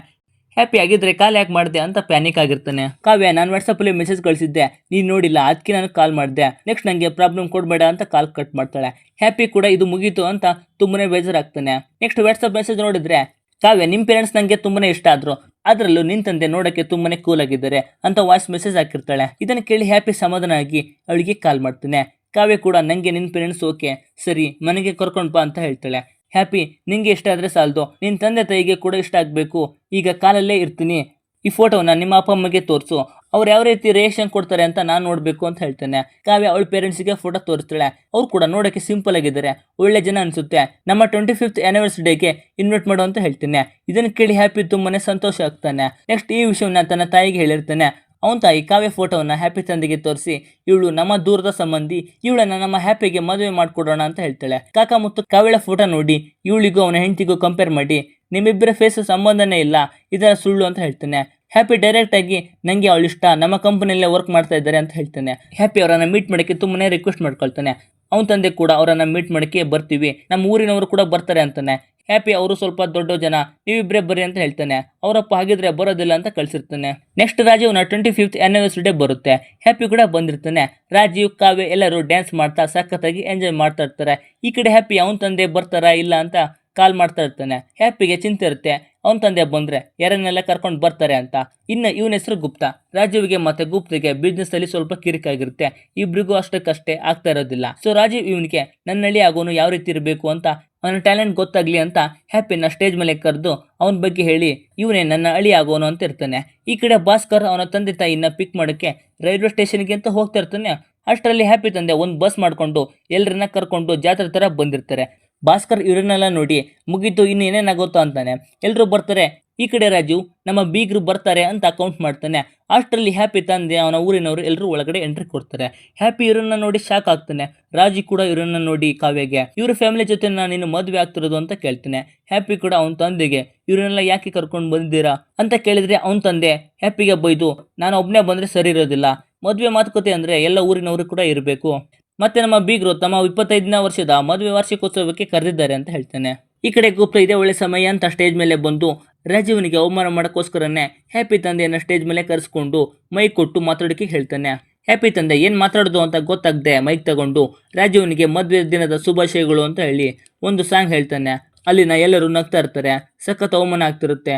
ಹ್ಯಾಪಿ ಆಗಿದ್ರೆ ಕಾಲ್ ಯಾಕೆ ಮಾಡಿದೆ ಅಂತ ಪ್ಯಾನಿಕ್ ಆಗಿರ್ತಾನೆ. ಕಾವ್ಯ ನಾನು ವಾಟ್ಸಪ್ಪಲ್ಲಿ ಮೆಸೇಜ್ ಕಳಿಸಿದ್ದೆ, ನೀನು ನೋಡಿಲ್ಲ, ಅದಕ್ಕೆ ನಾನು ಕಾಲ್ ಮಾಡಿದೆ, ನೆಕ್ಸ್ಟ್ ನನಗೆ ಪ್ರಾಬ್ಲಮ್ ಕೊಡಬೇಡ ಅಂತ ಕಾಲ್ ಕಟ್ ಮಾಡ್ತಾಳೆ. ಹ್ಯಾಪಿ ಕೂಡ ಇದು ಮುಗೀತು ಅಂತ ತುಂಬಾನೇ ಬೇಜಾರಾಗ್ತಾನೆ. ನೆಕ್ಸ್ಟ್ ವಾಟ್ಸಪ್ ಮೆಸೇಜ್ ನೋಡಿದ್ರೆ ಕಾವ್ಯ ನಿಮ್ಮ ಪೇರೆಂಟ್ಸ್ ನನಗೆ ತುಂಬಾನೇ ಇಷ್ಟ ಆದ್ರು, ಅದರಲ್ಲೂ ನಿನ್ ತಂದೆ ನೋಡಕ್ಕೆ ತುಂಬಾನೇ ಕೂಲ್ ಆಗಿದ್ದಾರೆ ಅಂತ ವಾಯ್ಸ್ ಮೆಸೇಜ್ ಹಾಕಿರ್ತಾಳೆ. ಇದನ್ನ ಕೇಳಿ ಹ್ಯಾಪಿ ಸಮಾಧಾನ ಆಗಿ ಅವಳಿಗೆ ಕಾಲ್ ಮಾಡ್ತಾನೆ. ಕಾವ್ಯ ಕೂಡ ನಂಗೆ ನಿನ್ ಪೇರೆಂಟ್ಸ್ ಓಕೆ, ಸರಿ ಮನೆಗೆ ಕರ್ಕೊಂಡ್ ಬಾ ಅಂತ ಹೇಳ್ತಾಳೆ. ಹ್ಯಾಪಿ ನಿಂಗೆ ಇಷ್ಟ ಆದ್ರೆ ಸಾಲದು, ನಿನ್ ತಂದೆ ತಾಯಿಗೆ ಕೂಡ ಇಷ್ಟ ಆಗ್ಬೇಕು, ಈಗ ಕಾಲಲ್ಲೇ ಇರ್ತೀನಿ, ಈ ಫೋಟೋನ ನಿಮ್ಮ ಅಪ್ಪ ಅಮ್ಮಗೆ ತೋರಿಸು, ಅವ್ರು ಯಾವ ರೀತಿ ರಿಯಾಕ್ಷನ್ ಕೊಡ್ತಾರೆ ಅಂತ ನಾನು ನೋಡ್ಬೇಕು ಅಂತ ಹೇಳ್ತಾನೆ. ಕಾವ್ಯ ಅವಳ ಪೇರೆಂಟ್ಸ್ಗೆ ಫೋಟೋ ತೋರಿಸ್ತಾಳೆ. ಅವ್ರು ಕೂಡ ನೋಡಕ್ಕೆ ಸಿಂಪಲ್ ಆಗಿದ್ದಾರೆ, ಒಳ್ಳೆ ಜನ ಅನ್ಸುತ್ತೆ, ನಮ್ಮ 25th ಆನಿವರ್ಸರಿಗೆ ಇನ್ವೈಟ್ ಮಾಡು ಅಂತ ಹೇಳ್ತಾನೆ. ಇದನ್ನ ಕೇಳಿ ಹ್ಯಾಪಿ ತುಂಬಾನೇ ಸಂತೋಷ ಆಗ್ತಾನೆ. ನೆಕ್ಸ್ಟ್ ಈ ವಿಷಯವನ್ನ ತನ್ನ ತಾಯಿಗೆ ಹೇಳಿರ್ತಾನೆ. ಅವನ ತಾಯಿ ಕಾವ್ಯ ಫೋಟೋವನ್ನ ಹ್ಯಾಪಿ ತಂದೆಗೆ ತೋರಿಸಿ ಇವಳು ನಮ್ಮ ದೂರದ ಸಂಬಂಧಿ, ಇವಳನ್ನ ನಮ್ಮ ಹ್ಯಾಪಿಗೆ ಮದುವೆ ಮಾಡ್ಕೊಡೋಣ ಅಂತ ಹೇಳ್ತಾಳೆ. ಕಾಕ ಮತ್ತು ಕಾವ್ಯಳ ಫೋಟೋ ನೋಡಿ ಇವಳಿಗೂ ಅವನ ಹೆಂಡತಿಗೂ ಕಂಪೇರ್ ಮಾಡಿ ನಿಮ್ಮಿಬ್ಬರ ಫೇಸ್ ಸಂಬಂಧನೇ ಇಲ್ಲ, ಇದರ ಸುಳ್ಳು ಅಂತ ಹೇಳ್ತಾನೆ. ಹ್ಯಾಪಿ ಡೈರೆಕ್ಟ್ ಆಗಿ ನಂಗೆ ಅವಳು ಇಷ್ಟ, ನಮ್ಮ ಕಂಪನಿಯಲ್ಲೇ ವರ್ಕ್ ಮಾಡ್ತಾ ಇದ್ದಾರೆ ಅಂತ ಹೇಳ್ತಾನೆ. ಹ್ಯಾಪಿ ಅವರನ್ನ ಮೀಟ್ ಮಾಡೋಕ್ಕೆ ತುಂಬಾನೇ ರಿಕ್ವೆಸ್ಟ್ ಮಾಡ್ಕೊಳ್ತಾನೆ. ಅವನ ತಂದೆ ಕೂಡ ಅವರನ್ನ ಮೀಟ್ ಮಾಡೋಕ್ಕೆ ಬರ್ತೀವಿ, ನಮ್ಮ ಊರಿನವರು ಕೂಡ ಬರ್ತಾರೆ ಅಂತಾನೆ. ಹ್ಯಾಪಿ ಅವರು ಸ್ವಲ್ಪ ದೊಡ್ಡ ಜನ, ನೀವಿಬ್ಬರೇ ಬರ್ರಿ ಅಂತ ಹೇಳ್ತಾನೆ. ಅವರಪ್ಪ ಹಾಗಿದ್ರೆ ಬರೋದಿಲ್ಲ ಅಂತ ಕಳ್ಸಿರ್ತಾನೆ. ನೆಕ್ಸ್ಟ್ ರಾಜೀವ್ನ 25th ಆನಿವರ್ಸರಿ ಡೇ ಬರುತ್ತೆ. ಹ್ಯಾಪಿ ಕೂಡ ಬಂದಿರ್ತಾನೆ. ರಾಜೀವ್, ಕಾವ್ಯ ಎಲ್ಲರೂ ಡ್ಯಾನ್ಸ್ ಮಾಡ್ತಾ ಸಖತ್ತಾಗಿ ಎಂಜಾಯ್ ಮಾಡ್ತಾ ಇರ್ತಾರೆ. ಈ ಕಡೆ ಹ್ಯಾಪಿ ಅವನ ತಂದೆ ಬರ್ತಾರಾ ಇಲ್ಲ ಅಂತ ಕಾಲ್ ಮಾಡ್ತಾ ಇರ್ತಾನೆ. ಹ್ಯಾಪಿಗೆ ಚಿಂತೆ ಇರುತ್ತೆ, ಅವನ ತಂದೆ ಬಂದ್ರೆ ಯಾರನ್ನೆಲ್ಲ ಕರ್ಕೊಂಡು ಬರ್ತಾರೆ ಅಂತ. ಇನ್ನು ಇವನ ಹೆಸರು ಗುಪ್ತಾ. ರಾಜೀವ್ಗೆ ಮತ್ತೆ ಗುಪ್ತಿಗೆ ಬಿಸ್ನೆಸ್ ಅಲ್ಲಿ ಸ್ವಲ್ಪ ಕಿರಿಕಾಗಿರುತ್ತೆ. ಇಬ್ರಿಗೂ ಅಷ್ಟಕ್ಕಷ್ಟೇ ಆಗ್ತಾ ಇರೋದಿಲ್ಲ. ಸೊ ರಾಜೀವ್ ಇವನಿಗೆ ನನ್ನಳ್ಳಿ ಆಗೋನು ಯಾವ ರೀತಿ ಇರಬೇಕು ಅಂತ, ಅವನ ಟ್ಯಾಲೆಂಟ್ ಗೊತ್ತಾಗ್ಲಿ ಅಂತ ಹ್ಯಾಪಿನ ಸ್ಟೇಜ್ ಮೇಲೆ ಕರೆದು ಅವನ ಬಗ್ಗೆ ಹೇಳಿ ಇವನೇ ನನ್ನ ಅಳಿ ಆಗೋನು ಅಂತ ಇರ್ತಾನೆ. ಈ ಕಡೆ ಭಾಸ್ಕರ್ ಅವನ ತಂದೆ ತಾಯಿನ ಪಿಕ್ ಮಾಡೋಕ್ಕೆ ರೈಲ್ವೆ ಸ್ಟೇಷನ್ಗೆ ಅಂತ ಹೋಗ್ತಾ ಇರ್ತಾನೆ. ಅಷ್ಟರಲ್ಲಿ ಹ್ಯಾಪಿ ತಂದೆ ಒಂದು ಬಸ್ ಮಾಡ್ಕೊಂಡು ಎಲ್ಲರನ್ನ ಕರ್ಕೊಂಡು ಜಾತ್ರೆ ತರ ಬಂದಿರ್ತಾರೆ. ಭಾಸ್ಕರ್ ಇವರನ್ನೆಲ್ಲ ನೋಡಿ ಮುಗೀತು, ಇನ್ನು ಏನೇನಾಗುತ್ತೋ ಅಂತಾನೆ. ಎಲ್ಲರೂ ಬರ್ತಾರೆ. ಈ ಕಡೆ ರಾಜು ನಮ್ಮ ಬೀಗರು ಬರ್ತಾರೆ ಅಂತ ಕೌಂಟ್ ಮಾಡ್ತಾನೆ. ಅಷ್ಟರಲ್ಲಿ ಹ್ಯಾಪಿ ತಂದೆ ಅವನ ಊರಿನವರು ಎಲ್ಲರೂ ಒಳಗಡೆ ಎಂಟ್ರಿ ಕೊಡ್ತಾರೆ. ಹ್ಯಾಪಿ ಇವರನ್ನ ನೋಡಿ ಶಾಕ್ ಆಗ್ತಾನೆ. ರಾಜು ಕೂಡ ಇವರನ್ನ ನೋಡಿ ಕಾವ್ಯಗೆ ಇವ್ರ ಫ್ಯಾಮಿಲಿ ಜೊತೆ ನೀನು ಮದುವೆ ಆಗ್ತಿರೋದು ಅಂತ ಕೇಳ್ತಾನೆ. ಹ್ಯಾಪಿ ಕೂಡ ಅವನ ತಂದೆಗೆ ಇವರನ್ನೆಲ್ಲ ಯಾಕೆ ಕರ್ಕೊಂಡು ಬಂದಿದ್ದೀರಾ ಅಂತ ಕೇಳಿದ್ರೆ ಅವನ ತಂದೆ ಹ್ಯಾಪಿಗೆ ಬೈದು, ನಾನು ಒಬ್ಬನೇ ಬಂದ್ರೆ ಸರಿ ಇರೋದಿಲ್ಲ, ಮದುವೆ ಮಾತುಕತೆ ಅಂದ್ರೆ ಎಲ್ಲ ಊರಿನವರು ಕೂಡ ಇರಬೇಕು, ಮತ್ತೆ ನಮ್ಮ ಬೀಗರು ತಮ್ಮ 25ನೇ ವರ್ಷದ ಮದುವೆ ವಾರ್ಷಿಕೋತ್ಸವಕ್ಕೆ ಕರೆದಿದ್ದಾರೆ ಅಂತ ಹೇಳ್ತಾನೆ. ಈ ಕಡೆ ಗುಪ್ತ ಇದೇ ಒಳ್ಳೆ ಸಮಯ ಅಂತ ಸ್ಟೇಜ್ ಮೇಲೆ ಬಂದು ರಾಜೀವ್ನಿಗೆ ಅವಮಾನ ಮಾಡೋಕ್ಕೋಸ್ಕರನೇ ಹ್ಯಾಪಿ ತಂದೆಯನ್ನ ಸ್ಟೇಜ್ ಮೇಲೆ ಕರೆಸ್ಕೊಂಡು ಮೈಕ್ ಕೊಟ್ಟು ಮಾತಾಡೋಕೆ ಹೇಳ್ತಾನೆ. ಹ್ಯಾಪಿ ತಂದೆ ಏನ್ ಮಾತಾಡೋದು ಅಂತ ಗೊತ್ತಾಗದೆ ಮೈಕ್ ತಗೊಂಡು ರಾಜೀವ್ನಿಗೆ ಮದುವೆ ದಿನದ ಶುಭಾಶಯಗಳು ಅಂತ ಹೇಳಿ ಒಂದು ಸಾಂಗ್ ಹೇಳ್ತಾನೆ. ಅಲ್ಲಿನ ಎಲ್ಲರೂ ನಗ್ತಾ ಇರ್ತಾರೆ, ಸಖತ್ ಅವಮಾನ ಆಗ್ತಿರುತ್ತೆ.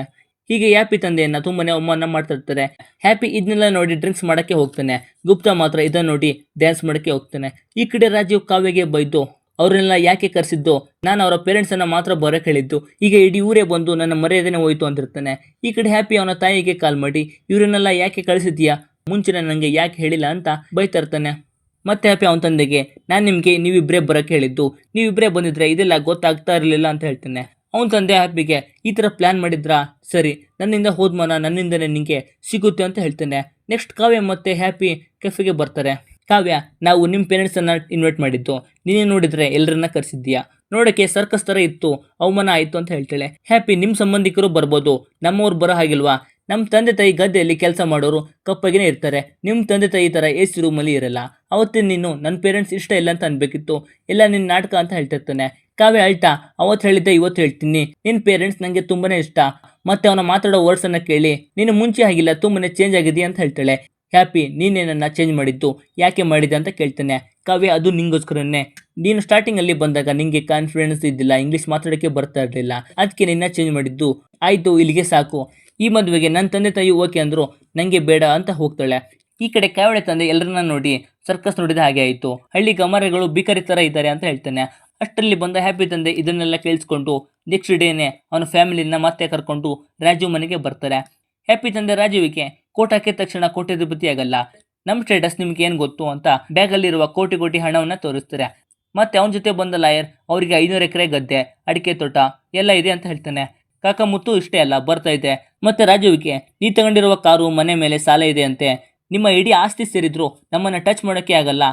ಹೀಗೆ ಹ್ಯಾಪಿ ತಂದೆಯನ್ನ ತುಂಬಾನೇ ಅವಮಾನ ಮಾಡ್ತಾ ಇರ್ತಾರೆ. ಹ್ಯಾಪಿ ಇದನ್ನೆಲ್ಲ ನೋಡಿ ಡ್ರಿಂಕ್ಸ್ ಮಾಡಕ್ಕೆ ಹೋಗ್ತಾನೆ. ಗುಪ್ತಾ ಮಾತ್ರ ಇದನ್ನ ನೋಡಿ ಡ್ಯಾನ್ಸ್ ಮಾಡಕ್ಕೆ ಹೋಗ್ತಾನೆ. ಈ ಕಡೆ ರಾಜೀವ್ ಕಾವ್ಯಗೆ ಬೈದು ಅವ್ರನ್ನೆಲ್ಲ ಯಾಕೆ ಕರೆಸಿದ್ದು, ನಾನು ಅವರ ಪೇರೆಂಟ್ಸ್ ಅನ್ನ ಮಾತ್ರ ಬರಕ್ ಹೇಳಿದ್ದು, ಈಗ ಇಡೀ ಊರೇ ಬಂದು ನನ್ನ ಮರ್ಯಾದೆನೇ ಹೋಯ್ತು ಅಂತಿರ್ತಾನೆ. ಈ ಕಡೆ ಹ್ಯಾಪಿ ಅವನ ತಾಯಿಗೆ ಕಾಲ್ ಮಾಡಿ ಇವರನ್ನೆಲ್ಲ ಯಾಕೆ ಕಳಿಸಿದ್ಯಾ, ಮುಂಚೆನೆ ನನಗೆ ಯಾಕೆ ಹೇಳಿಲ್ಲ ಅಂತ ಬೈತಾ ಇರ್ತಾನೆ. ಮತ್ತೆ ಹ್ಯಾಪಿ ಅವನ ತಂದೆಗೆ ನಾನು ನಿಮ್ಗೆ ನೀವಿಬ್ಬರೇ ಬರಕ್ಕೆ ಹೇಳಿದ್ದು, ನೀವಿಬ್ಬರೇ ಬಂದಿದ್ರೆ ಇದೆಲ್ಲ ಗೊತ್ತಾಗ್ತಾ ಇರಲಿಲ್ಲ ಅಂತ ಹೇಳ್ತಾನೆ. ಅವನ ತಂದೆ ಹ್ಯಾಪಿಗೆ ಈ ಥರ ಪ್ಲಾನ್ ಮಾಡಿದ್ರಾ, ಸರಿ ನನ್ನಿಂದ ಹೋದ್ಮಾನ ನನ್ನಿಂದನೇ ನಿಂಗೆ ಸಿಗುತ್ತೆ ಅಂತ ಹೇಳ್ತಾನೆ. ನೆಕ್ಸ್ಟ್ ಕಾವ್ಯ ಮತ್ತೆ ಹ್ಯಾಪಿ ಕೆಫೆಗೆ ಬರ್ತಾರೆ. ಕಾವ್ಯ, ನಾವು ನಿಮ್ಮ ಪೇರೆಂಟ್ಸನ್ನು ಇನ್ವೈಟ್ ಮಾಡಿದ್ದು, ನೀನೇ ನೋಡಿದ್ರೆ ಎಲ್ಲರನ್ನ ಕರೆಸಿದ್ದೀಯಾ, ನೋಡೋಕ್ಕೆ ಸರ್ಕಸ್ ಥರ ಇತ್ತು, ಅವಮಾನ ಆಯಿತು ಅಂತ ಹೇಳ್ತಾಳೆ. ಹ್ಯಾಪಿ, ನಿಮ್ಮ ಸಂಬಂಧಿಕರು ಬರ್ಬೋದು, ನಮ್ಮವ್ರು ಬರೋ ಹಾಗಿಲ್ವಾ, ನಮ್ಮ ತಂದೆ ತಾಯಿ ಗದ್ದೆಯಲ್ಲಿ ಕೆಲಸ ಮಾಡೋರು ಕಪ್ಪಾಗಿನೇ ಇರ್ತಾರೆ, ನಿಮ್ಮ ತಂದೆ ತಾಯಿ ಥರ AC ರೂಮಲ್ಲಿ ಇರಲ್ಲ, ಅವತ್ತಿನ ನೀನು ನನ್ನ ಪೇರೆಂಟ್ಸ್ ಇಷ್ಟ ಇಲ್ಲ ಅಂತ ಅನ್ಬೇಕಿತ್ತು, ಎಲ್ಲ ನಿನ್ನ ನಾಟಕ ಅಂತ ಹೇಳ್ತಿರ್ತಾನೆ. ಕಾವ್ಯ ಅಳ್ತಾ, ಅವತ್ತು ಹೇಳಿದ್ದೆ ಇವತ್ತು ಹೇಳ್ತೀನಿ, ನಿನ್ನ ಪೇರೆಂಟ್ಸ್ ನನಗೆ ತುಂಬಾನೇ ಇಷ್ಟ, ಮತ್ತೆ ಅವನ ಮಾತಾಡೋ ವರ್ಡ್ಸನ್ನು ಕೇಳಿ ನೀನು ಮುಂಚೆ ಆಗಿಲ್ಲ, ತುಂಬಾನೇ ಚೇಂಜ್ ಆಗಿದೆಯಾ ಅಂತ ಹೇಳ್ತಾಳೆ. ಹ್ಯಾಪಿ, ನೀನೇ ನನ್ನ ಚೇಂಜ್ ಮಾಡಿದ್ದು, ಯಾಕೆ ಮಾಡಿದೆ ಅಂತ ಕೇಳ್ತಾನೆ. ಕಾವ್ಯ, ಅದು ನಿಂಗೋಸ್ಕರನೇ, ನೀನು ಸ್ಟಾರ್ಟಿಂಗಲ್ಲಿ ಬಂದಾಗ ನಿಂಗೆ ಕಾನ್ಫಿಡೆನ್ಸ್ ಇದ್ದಿಲ್ಲ, ಇಂಗ್ಲೀಷ್ ಮಾತಾಡೋಕ್ಕೆ ಬರ್ತಾ ಇರಲಿಲ್ಲ, ಅದಕ್ಕೆ ನಿನ್ನ ಚೇಂಜ್ ಮಾಡಿದ್ದು, ಆಯಿತು ಇಲ್ಲಿಗೆ ಸಾಕು, ಈ ಮದುವೆಗೆ ನನ್ನ ತಂದೆ ತಾಯಿ ಓಕೆ ಅಂದರು, ನನಗೆ ಬೇಡ ಅಂತ ಹೋಗ್ತಾಳೆ. ಈ ಕಡೆ ಕಾವ್ಯ ತಂದೆ ಎಲ್ಲರನ್ನ ನೋಡಿ ಸರ್ಕಸ್ ನೋಡಿದ ಹಾಗೆ ಆಯಿತು, ಹಳ್ಳಿ ಗಮರಗಳು ಬಿಕರಿ ಥರ ಇದ್ದಾರೆ ಅಂತ ಹೇಳ್ತಾನೆ. ಅಷ್ಟರಲ್ಲಿ ಬಂದ ಹ್ಯಾಪಿ ತಂದೆ ಇದನ್ನೆಲ್ಲ ಕೇಳಿಸ್ಕೊಂಡು ನೆಕ್ಸ್ಟ್ ಡೇನೆ ಅವನ ಫ್ಯಾಮಿಲಿನ ಮತ್ತೆ ಕರ್ಕೊಂಡು ರಾಜೀವ್ ಮನೆಗೆ ಬರ್ತಾರೆ. ಹ್ಯಾಪಿ ತಂದೆ ರಾಜೀವಿಗೆ ಕೋಟ್ ಹಾಕಿದ ತಕ್ಷಣ ಕೋಟ್ಯಾಧಿಪತಿ ಆಗಲ್ಲ, ನಮ್ಮ ಸ್ಟೇಟಸ್ ನಿಮ್ಗೆ ಏನು ಗೊತ್ತು ಅಂತ ಬ್ಯಾಗಲ್ಲಿರುವ ಕೋಟಿ ಕೋಟಿ ಹಣವನ್ನು ತೋರಿಸ್ತಾರೆ. ಮತ್ತೆ ಅವನ ಜೊತೆ ಬಂದ ಲಾಯರ್ ಅವರಿಗೆ 500 ಎಕರೆ ಗದ್ದೆ, ಅಡಿಕೆ ತೋಟ ಎಲ್ಲ ಇದೆ ಅಂತ ಹೇಳ್ತಾನೆ. ಕಾಕ ಮುತ್ತು ಇಷ್ಟೇ ಅಲ್ಲ, ಬರ್ತಾ ಇದೆ, ಮತ್ತೆ ರಾಜೀವ್ಗೆ ನೀ ತಗೊಂಡಿರುವ ಕಾರು ಮನೆ ಮೇಲೆ ಸಾಲ ಇದೆ ಅಂತೆ, ನಿಮ್ಮ ಇಡೀ ಆಸ್ತಿ ಸೇರಿದ್ರು ನಮ್ಮನ್ನ ಟಚ್ ಮಾಡೋಕ್ಕೆ ಆಗಲ್ಲ,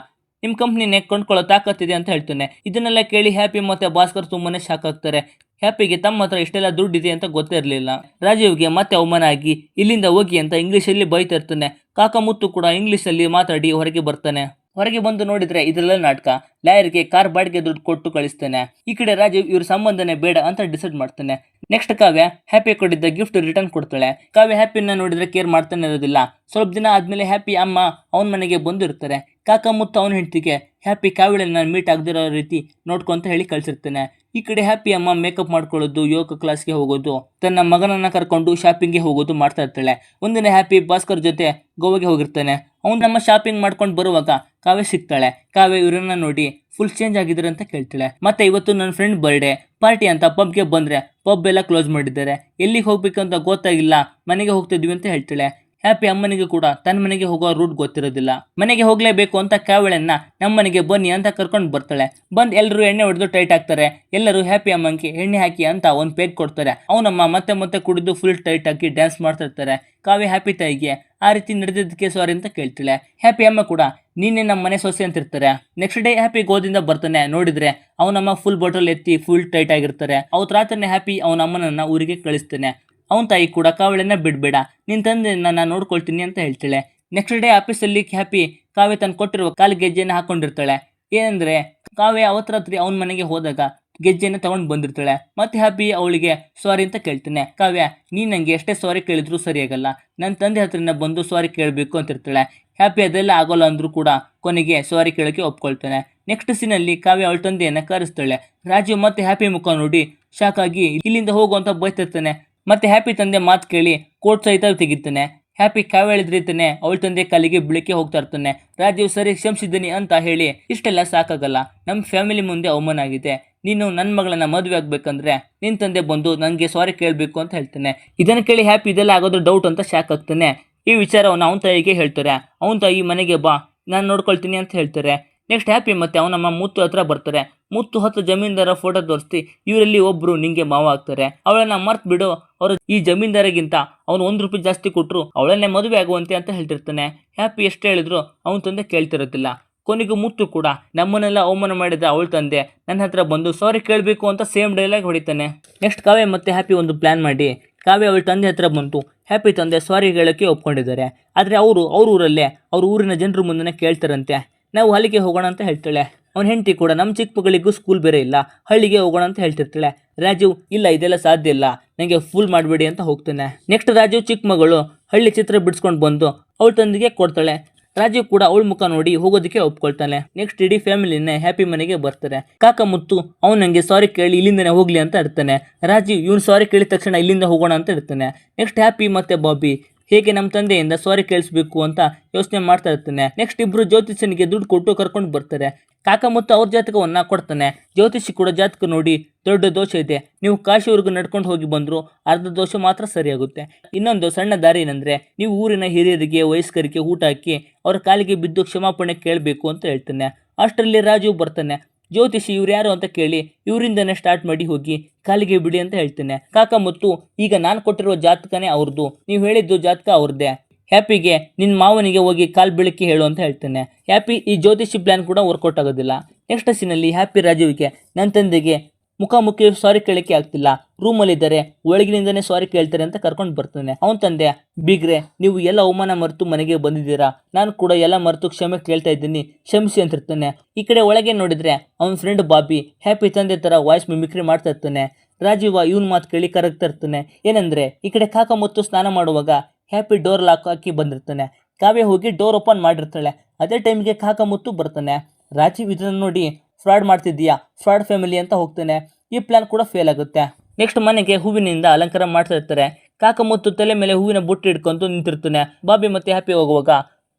ನಿಮ್ಮ ಕಂಪ್ನಿನೇ ಕೊಂಡ್ಕೊಳ್ಳೋ ತಾಕತ್ತಿದೆ ಅಂತ ಹೇಳ್ತಾನೆ. ಇದನ್ನೆಲ್ಲ ಕೇಳಿ ಹ್ಯಾಪಿ ಮತ್ತೆ ಭಾಸ್ಕರ್ ತುಂಬಾನೇ ಶಾಕ್ ಆಗ್ತಾರೆ. ಹ್ಯಾಪಿಗೆ ತಮ್ಮ ಹತ್ರ ಇಷ್ಟೆಲ್ಲ ದುಡ್ಡಿದೆ ಅಂತ ಗೊತ್ತಿರಲಿಲ್ಲ. ರಾಜೀವ್ಗೆ ಮತ್ತೆ ಅವಮಾನ ಆಗಿ ಇಲ್ಲಿಂದ ಹೋಗಿ ಅಂತ ಇಂಗ್ಲೀಷಲ್ಲಿ ಬೈತಾ ಇರ್ತಾನೆ. ಕಾಕ ಮುತ್ತು ಕೂಡ ಇಂಗ್ಲೀಷಲ್ಲಿ ಮಾತಾಡಿ ಹೊರಗೆ ಬರ್ತಾನೆ. ಹೊರಗೆ ಬಂದು ನೋಡಿದ್ರೆ ಇದೆಲ್ಲ ನಾಟಕ. ಲಾಯರ್ಗೆ ಕಾರ್ ಬಾಡಿಗೆ ದುಡ್ಡು ಕೊಟ್ಟು ಕಳಿಸ್ತಾನೆ. ಈ ಕಡೆ ರಾಜೀವ್ ಇವ್ರ ಸಂಬಂಧನೇ ಬೇಡ ಅಂತ ಡಿಸೈಡ್ ಮಾಡ್ತಾನೆ. ನೆಕ್ಸ್ಟ್ ಕಾವ್ಯ ಹ್ಯಾಪಿ ಕೊಟ್ಟಿದ್ದ ಗಿಫ್ಟ್ ರಿಟರ್ನ್ ಕೊಡ್ತಾಳೆ. ಕಾವ್ಯ ಹ್ಯಾಪಿನ ನೋಡಿದ್ರೆ ಕೇರ್ ಮಾಡ್ತಾನೆ ಇರೋದಿಲ್ಲ. ಸ್ವಲ್ಪ ದಿನ ಆದ್ಮೇಲೆ ಹ್ಯಾಪಿ ಅಮ್ಮ ಅವನ ಮನೆಗೆ ಬಂದಿರ್ತಾರೆ. ಕಾಕ ಮುತ್ತು ಅವನ ಹೆಂಡತಿಗೆ ಹ್ಯಾಪಿ ಕಾವ್ಯಳನ್ನ ಮೀಟ್ ಆಗದಿರೋ ರೀತಿ ನೋಡ್ಕೊಂತ ಹೇಳಿ ಕಳ್ಸಿರ್ತಾನೆ. ಈ ಕಡೆ ಹ್ಯಾಪಿ ಅಮ್ಮ ಮೇಕಪ್ ಮಾಡ್ಕೊಳ್ಳೋದು, ಯೋಗ ಕ್ಲಾಸ್ಗೆ ಹೋಗೋದು, ತನ್ನ ಮಗನನ್ನ ಕರ್ಕೊಂಡು ಶಾಪಿಂಗ್ಗೆ ಹೋಗೋದು ಮಾಡ್ತಾ ಇರ್ತಾಳೆ. ಒಂದಿನ ಹ್ಯಾಪಿ ಭಾಸ್ಕರ್ ಜೊತೆ ಗೋವಾಗೆ ಹೋಗಿರ್ತಾನೆ. ಅವ್ನು ನಮ್ಮ ಶಾಪಿಂಗ್ ಮಾಡ್ಕೊಂಡು ಬರುವಾಗ ಕಾವ್ಯ ಸಿಗ್ತಾಳೆ. ಕಾವ್ಯ ಇವರನ್ನ ನೋಡಿ ಫುಲ್ ಚೇಂಜ್ ಆಗಿದ್ದಾರೆ ಅಂತ ಕೇಳ್ತಾಳೆ. ಮತ್ತೆ ಇವತ್ತು ನನ್ನ ಫ್ರೆಂಡ್ ಬರ್ಡೇ ಪಾರ್ಟಿ ಅಂತ ಪಬ್ಗೆ ಬಂದ್ರೆ ಪಬ್ ಎಲ್ಲ ಕ್ಲೋಸ್ ಮಾಡಿದ್ದಾರೆ, ಎಲ್ಲಿಗೆ ಹೋಗ್ಬೇಕಂತ ಗೊತ್ತಾಗಿಲ್ಲ, ಮನೆಗೆ ಹೋಗ್ತಿದ್ವಿ ಅಂತ ಹೇಳ್ತಾಳೆ. ಹ್ಯಾಪಿ ಅಮ್ಮನಿಗೆ ಕೂಡ ತನ್ನ ಮನೆಗೆ ಹೋಗೋ ರೂಟ್ ಗೊತ್ತಿರೋದಿಲ್ಲ. ಮನೆಗೆ ಹೋಗ್ಲೇಬೇಕು ಅಂತ ಕಾವ್ಯಳನ್ನ ನಮ್ಮ ಮನೆಗೆ ಬನ್ನಿ ಅಂತ ಕರ್ಕೊಂಡು ಬರ್ತಾಳೆ. ಬಂದ್ ಎಲ್ಲರೂ ಎಣ್ಣೆ ಹೊಡೆದು ಟೈಟ್ ಆಗ್ತಾರೆ. ಎಲ್ಲರೂ ಹ್ಯಾಪಿ ಅಮ್ಮಂಗೆ ಎಣ್ಣೆ ಹಾಕಿ ಅಂತ ಒಂದು ಪೇಗ್ ಕೊಡ್ತಾರೆ. ಅವನಮ್ಮ ಮತ್ತೆ ಮತ್ತೆ ಕುಡಿದು ಫುಲ್ ಟೈಟ್ ಹಾಕಿ ಡ್ಯಾನ್ಸ್ ಮಾಡ್ತಾ ಇರ್ತಾರೆ. ಕಾವ್ಯ ಹ್ಯಾಪಿ ತಾಯಿಗೆ ಆ ರೀತಿ ನಡೆದಿದ್ದಕ್ಕೆ ಸಾರಿ ಅಂತ ಕೇಳ್ತಾಳೆ. ಹ್ಯಾಪಿ ಅಮ್ಮ ಕೂಡ ನೀನೇ ನಮ್ಮ ಮನೆ ಸೊಸೆ ಅಂತಿರ್ತಾರೆ. ನೆಕ್ಸ್ಟ್ ಡೇ ಹ್ಯಾಪಿ ಗೋದಿಂದ ಬರ್ತಾನೆ. ನೋಡಿದ್ರೆ ಅವನಮ್ಮ ಫುಲ್ ಬಾಟಲ್ ಎತ್ತಿ ಫುಲ್ ಟೈಟ್ ಆಗಿರ್ತಾರೆ. ಅವತ್ತು ರಾತ್ರಿನೇ ಹ್ಯಾಪಿ ಅವನ ಅಮ್ಮನನ್ನ ಊರಿಗೆ ಕಳಿಸ್ತಾನೆ. ಅವನ ತಾಯಿ ಕೂಡ ಕಾವ್ಯಳನ್ನ ಬಿಡಬೇಡ, ನಿನ್ನ ತಂದೆಯನ್ನ ನಾನು ನೋಡ್ಕೊಳ್ತೀನಿ ಅಂತ ಹೇಳ್ತಾಳೆ. ನೆಕ್ಸ್ಟ್ ಡೇ ಆಫೀಸಲ್ಲಿ ಹ್ಯಾಪಿ ಕಾವ್ಯ ತನ್ನ ಕೊಟ್ಟಿರುವ ಕಾಲು ಗೆಜ್ಜೆಯನ್ನು ಹಾಕೊಂಡಿರ್ತಾಳೆ. ಏನಂದ್ರೆ ಕಾವ್ಯ ಅವತ್ತು ರಾತ್ರಿ ಅವನ ಮನೆಗೆ ಹೋದಾಗ ಗೆಜ್ಜೆಯನ್ನು ತಗೊಂಡು ಬಂದಿರ್ತಾಳೆ. ಮತ್ತೆ ಹ್ಯಾಪಿ ಅವಳಿಗೆ ಸಾರಿ ಅಂತ ಕೇಳ್ತಾನೆ. ಕಾವ್ಯ, ನೀನು ನನಗೆ ಎಷ್ಟೇ ಸಾರಿ ಕೇಳಿದ್ರು ಸರಿಯಾಗಲ್ಲ, ನನ್ನ ತಂದೆ ಹತ್ರನ ಬಂದು ಸಾರಿ ಕೇಳಬೇಕು ಅಂತಿರ್ತಾಳೆ. ಹ್ಯಾಪಿ ಅದೆಲ್ಲ ಆಗೋಲ್ಲ ಅಂದ್ರೂ ಕೂಡ ಕೊನೆಗೆ ಸಾರಿ ಕೇಳೋಕೆ ಒಪ್ಕೊಳ್ತಾನೆ. ನೆಕ್ಸ್ಟ್ ಸೀನಲ್ಲಿ ಕಾವ್ಯ ಅವಳ ತಂದೆಯನ್ನ ಕರೆಸ್ತಾಳೆ. ರಾಜೀವ್ ಮತ್ತೆ ಹ್ಯಾಪಿ ಮುಖ ನೋಡಿ ಶಾಕ್ ಆಗಿ ಇಲ್ಲಿಂದ ಹೋಗುವಂತ ಬಯತಿರ್ತಾನೆ. ಮತ್ತೆ ಹ್ಯಾಪಿ ತಂದೆ ಮಾತು ಕೇಳಿ ಕೋರ್ಟ್ ಸಹಿತ ತೆಗಿತಾನೆ. ಹ್ಯಾಪಿ ಕಾವ್ಯ ಹೇಳಿದ್ರಿತಾನೆ ಅವಳ ತಂದೆ ಕಾಲಿಗೆ ಬೀಳಕ್ಕೆ ಹೋಗ್ತಾ ಇರ್ತಾನೆ. ರಾಜೀವ್ ಸರಿ ಕ್ಷಮಿಸಿದ್ದೀನಿ ಅಂತ ಹೇಳಿ, ಇಷ್ಟೆಲ್ಲ ಸಾಕಾಗಲ್ಲ, ನಮ್ಮ ಫ್ಯಾಮಿಲಿ ಮುಂದೆ ಅವಮಾನ ಆಗಿದೆ, ನೀನು ನನ್ನ ಮಗಳನ್ನ ಮದುವೆ ಆಗ್ಬೇಕಂದ್ರೆ ನಿನ್ನ ತಂದೆ ಬಂದು ನನಗೆ ಸಾರಿ ಕೇಳಬೇಕು ಅಂತ ಹೇಳ್ತಾನೆ. ಇದನ್ನು ಕೇಳಿ ಹ್ಯಾಪಿ ಇದೆಲ್ಲ ಆಗೋದು ಡೌಟ್ ಅಂತ ಶಾಕ್ ಆಗ್ತಾನೆ. ಈ ವಿಚಾರವನ್ನು ಅವನ ತಾಯಿಗೆ ಹೇಳ್ತಾರೆ. ಅವನ ತಾಯಿ ಮನೆಗೆ ಬಾ, ನಾನು ನೋಡ್ಕೊಳ್ತೀನಿ ಅಂತ ಹೇಳ್ತಾರೆ. ನೆಕ್ಸ್ಟ್ ಹ್ಯಾಪಿ ಮತ್ತೆ ಅವನಮ್ಮ ಮುತ್ತು ಹತ್ರ ಬರ್ತಾರೆ. ಮುತ್ತು ಹತ್ತು ಜಮೀನ್ದಾರ ಫೋಟೋ ತೋರಿಸ್ತಿ ಇವರಲ್ಲಿ ಒಬ್ರು ನಿಂಗೆ ಮಾವ ಆಗ್ತಾರೆ, ಅವಳನ್ನ ಮರ್ತ್ ಬಿಡು, ಅವರು ಈ ಜಮೀನ್ದಾರಿಗಿಂತ ಅವನು ₹1 ಜಾಸ್ತಿ ಕೊಟ್ಟರು ಅವಳನ್ನೇ ಮದುವೆ ಆಗುವಂತೆ ಅಂತ ಹೇಳ್ತಿರ್ತಾನೆ. ಹ್ಯಾಪಿ ಎಷ್ಟು ಹೇಳಿದ್ರು ಅವನ ತಂದೆ ಕೇಳ್ತಿರೋದಿಲ್ಲ. ಕೊನೆಗೂ ಮುತ್ತು ಕೂಡ ನಮ್ಮನ್ನೆಲ್ಲ ಅವಮಾನ ಮಾಡಿದ ಅವಳ ತಂದೆ ನನ್ನ ಹತ್ರ ಬಂದು ಸಾರಿ ಕೇಳಬೇಕು ಅಂತ ಸೇಮ್ ಡೈಲಾಗ್ ಹೊಡಿತಾನೆ. ನೆಕ್ಸ್ಟ್ ಕಾವ್ಯ ಮತ್ತೆ ಹ್ಯಾಪಿ ಒಂದು ಪ್ಲಾನ್ ಮಾಡಿ ಕಾವ್ಯ ಅವಳ ತಂದೆ ಹತ್ರ ಬಂತು. ಹ್ಯಾಪಿ ತಂದೆ ಸಾರಿ ಹೇಳೋಕ್ಕೆ ಒಪ್ಕೊಂಡಿದ್ದಾರೆ. ಆದರೆ ಅವ್ರ ಊರಲ್ಲೇ ಅವ್ರ ಊರಿನ ಜನರ ಮುಂದೆ ಕೇಳ್ತಾರಂತೆ, ನಾವು ಹಳ್ಳಿಗೆ ಹೋಗೋಣ ಅಂತ ಹೇಳ್ತಾಳೆ. ಅವನ ಹೆಂಡತಿ ಕೂಡ ನಮ್ಮ ಚಿಕ್ಕ ಮಗಳಿಗೂ ಸ್ಕೂಲ್ ಬೇರೆ ಇಲ್ಲ, ಹಳ್ಳಿಗೆ ಹೋಗೋಣ ಅಂತ ಹೇಳ್ತಿರ್ತಾಳೆ. ರಾಜೀವ್ ಇಲ್ಲ, ಇದೆಲ್ಲ ಸಾಧ್ಯ ಇಲ್ಲ, ನನಗೆ ಫುಲ್ ಮಾಡಬೇಡಿ ಅಂತ ಹೋಗ್ತಾನೆ. ನೆಕ್ಸ್ಟ್ ರಾಜೀವ್ ಚಿಕ್ಕ ಮಗಳು ಹಳ್ಳಿ ಚಿತ್ರ ಬಿಡಿಸ್ಕೊಂಡು ಬಂದು ಅವಳ ತಂದೆಗೆ ಕೊಡ್ತಾಳೆ. ರಾಜೀವ್ ಕೂಡ ಅವಳ ಮುಖ ನೋಡಿ ಹೋಗೋದಕ್ಕೆ ಒಪ್ಕೊಳ್ತಾನೆ. ನೆಕ್ಸ್ಟ್ ಇಡೀ ಫ್ಯಾಮಿಲಿನೇ ಹ್ಯಾಪಿ ಮನೆಗೆ ಬರ್ತಾರೆ. ಕಾಕ ಮುತ್ತು ಅವ್ನು ನನಗೆ ಸಾರಿ ಕೇಳಿ ಇಲ್ಲಿಂದನೇ ಹೋಗ್ಲಿ ಅಂತ ಇರ್ತಾನೆ. ರಾಜೀವ್ ಇವನು ಸಾರಿ ಕೇಳಿದ ತಕ್ಷಣ ಇಲ್ಲಿಂದ ಹೋಗೋಣ ಅಂತ ಇರ್ತಾನೆ. ನೆಕ್ಸ್ಟ್ ಹ್ಯಾಪಿ ಮತ್ತೆ ಬಾಬಿ ಹೇಗೆ ನಮ್ಮ ತಂದೆಯಿಂದ ಸಾರಿ ಕೇಳಿಸ್ಬೇಕು ಅಂತ ಯೋಚನೆ ಮಾಡ್ತಾ ಇರ್ತಾನೆ. ನೆಕ್ಸ್ಟ್ ಇಬ್ರು ಜ್ಯೋತಿಷನಿಗೆ ದುಡ್ಡು ಕೊಟ್ಟು ಕರ್ಕೊಂಡು ಬರ್ತಾರೆ. ಕಾಕ ಮುತ್ತು ಅವ್ರ ಜಾತಕವನ್ನ ಕೊಡ್ತಾನೆ. ಜ್ಯೋತಿಷಿ ಕೂಡ ಜಾತಕ ನೋಡಿ ದೊಡ್ಡ ದೋಷ ಇದೆ, ನೀವು ಕಾಶಿವರೆಗೂ ನಡ್ಕೊಂಡು ಹೋಗಿ ಬಂದ್ರು ಅರ್ಧ ದೋಷ ಮಾತ್ರ ಸರಿಯಾಗುತ್ತೆ. ಇನ್ನೊಂದು ಸಣ್ಣ ದಾರಿ ಏನಂದ್ರೆ ನೀವು ಊರಿನ ಹಿರಿಯರಿಗೆ ವಯಸ್ಕರಿಗೆ ಊಟ ಹಾಕಿ ಅವ್ರ ಕಾಲಿಗೆ ಬಿದ್ದು ಕ್ಷಮಾಪಣೆ ಕೇಳಬೇಕು ಅಂತ ಹೇಳ್ತಾನೆ. ಅಷ್ಟರಲ್ಲಿ ರಾಜೀವ್ ಬರ್ತಾನೆ. ಜ್ಯೋತಿಷಿ ಇವ್ರು ಯಾರು ಅಂತ ಕೇಳಿ ಇವರಿಂದನೇ ಸ್ಟಾರ್ಟ್ ಮಾಡಿ ಹೋಗಿ ಕಾಲಿಗೆ ಬಿಡಿ ಅಂತ ಹೇಳ್ತಾನೆ. ಕಾಕ ಮುತ್ತು ಈಗ ನಾನು ಕೊಟ್ಟಿರುವ ಜಾತಕನೇ ಅವ್ರದ್ದು, ನೀವು ಹೇಳಿದ್ದು ಜಾತಕ ಅವ್ರದ್ದೇ, ಹ್ಯಾಪಿಗೆ ನಿನ್ನ ಮಾವನಿಗೆ ಹೋಗಿ ಕಾಲ್ ಬೀಳಕ್ಕೆ ಹೇಳು ಅಂತ ಹೇಳ್ತಾನೆ. ಹ್ಯಾಪಿ ಈ ಜ್ಯೋತಿಷಿ ಪ್ಲಾನ್ ಕೂಡ ವರ್ಕೌಟ್ ಆಗೋದಿಲ್ಲ. ನೆಕ್ಸ್ಟ್ ಸೀನಲ್ಲಿ ಹ್ಯಾಪಿ ರಾಜೀವ್ಗೆ ನನ್ನ ತಂದೆಗೆ ಮುಖಾಮುಖಿ ಸಾರಿ ಕೇಳಕ್ಕೆ ಆಗ್ತಿಲ್ಲ, ರೂಮಲ್ಲಿದ್ದಾರೆ, ಒಳಗಿನಿಂದನೇ ಸಾರಿ ಕೇಳ್ತಾರೆ ಅಂತ ಕರ್ಕೊಂಡು ಬರ್ತಾನೆ. ಅವನ ತಂದೆ, ಬೀಗ್ರೆ ನೀವು ಎಲ್ಲ ಅವಮಾನ ಮರೆತು ಮನೆಗೆ ಬಂದಿದ್ದೀರಾ, ನಾನು ಕೂಡ ಎಲ್ಲ ಮರೆತು ಕ್ಷಮೆ ಕೇಳ್ತಾ ಇದ್ದೀನಿ, ಕ್ಷಮಿಸಿ ಅಂತಿರ್ತಾನೆ. ಈ ಕಡೆ ಒಳಗೆ ನೋಡಿದ್ರೆ ಅವನ ಫ್ರೆಂಡ್ ಬಾಬಿ ಹ್ಯಾಪಿ ತಂದೆ ತರ ವಾಯ್ಸ್ ಮಿಮಿಕ್ರಿ ಮಾಡ್ತಾ ಇರ್ತಾನೆ. ರಾಜೀವ ಇವನ್ ಮಾತು ಕೇಳಿ ಕರಗ್ತಾ ಇರ್ತಾನೆ. ಏನಂದ್ರೆ ಈ ಕಡೆ ಕಾಕ ಮುತ್ತು ಸ್ನಾನ ಮಾಡುವಾಗ ಹ್ಯಾಪಿ ಡೋರ್ ಲಾಕ್ ಹಾಕಿ ಬಂದಿರ್ತಾನೆ. ಕಾವ್ಯ ಹೋಗಿ ಡೋರ್ ಓಪನ್ ಮಾಡಿರ್ತಾಳೆ. ಅದೇ ಟೈಮ್ಗೆ ಕಾಕ ಮುತ್ತು ಬರ್ತಾನೆ. ರಾಜೀವ್ ಇದನ್ನು ನೋಡಿ ಫ್ರಾಡ್ ಮಾಡ್ತಿದ್ದೀಯಾ, ಫ್ರಾಡ್ ಫ್ಯಾಮಿಲಿ ಅಂತ ಹೋಗ್ತಾನೆ. ಈ ಪ್ಲಾನ್ ಕೂಡ ಫೇಲ್ ಆಗುತ್ತೆ. ನೆಕ್ಸ್ಟ್ ಮನೆಗೆ ಹೂವಿನಿಂದ ಅಲಂಕಾರ ಮಾಡ್ತಾ ಇರ್ತಾರೆ. ಕಾಕ ಮುತ್ತು ತಲೆ ಮೇಲೆ ಹೂವಿನ ಬುಟ್ಟಿ ಹಿಡ್ಕೊಂಡು ನಿಂತಿರ್ತಾನೆ. ಬಾಬಿ ಮತ್ತೆ ಹ್ಯಾಪಿ ಹೋಗುವಾಗ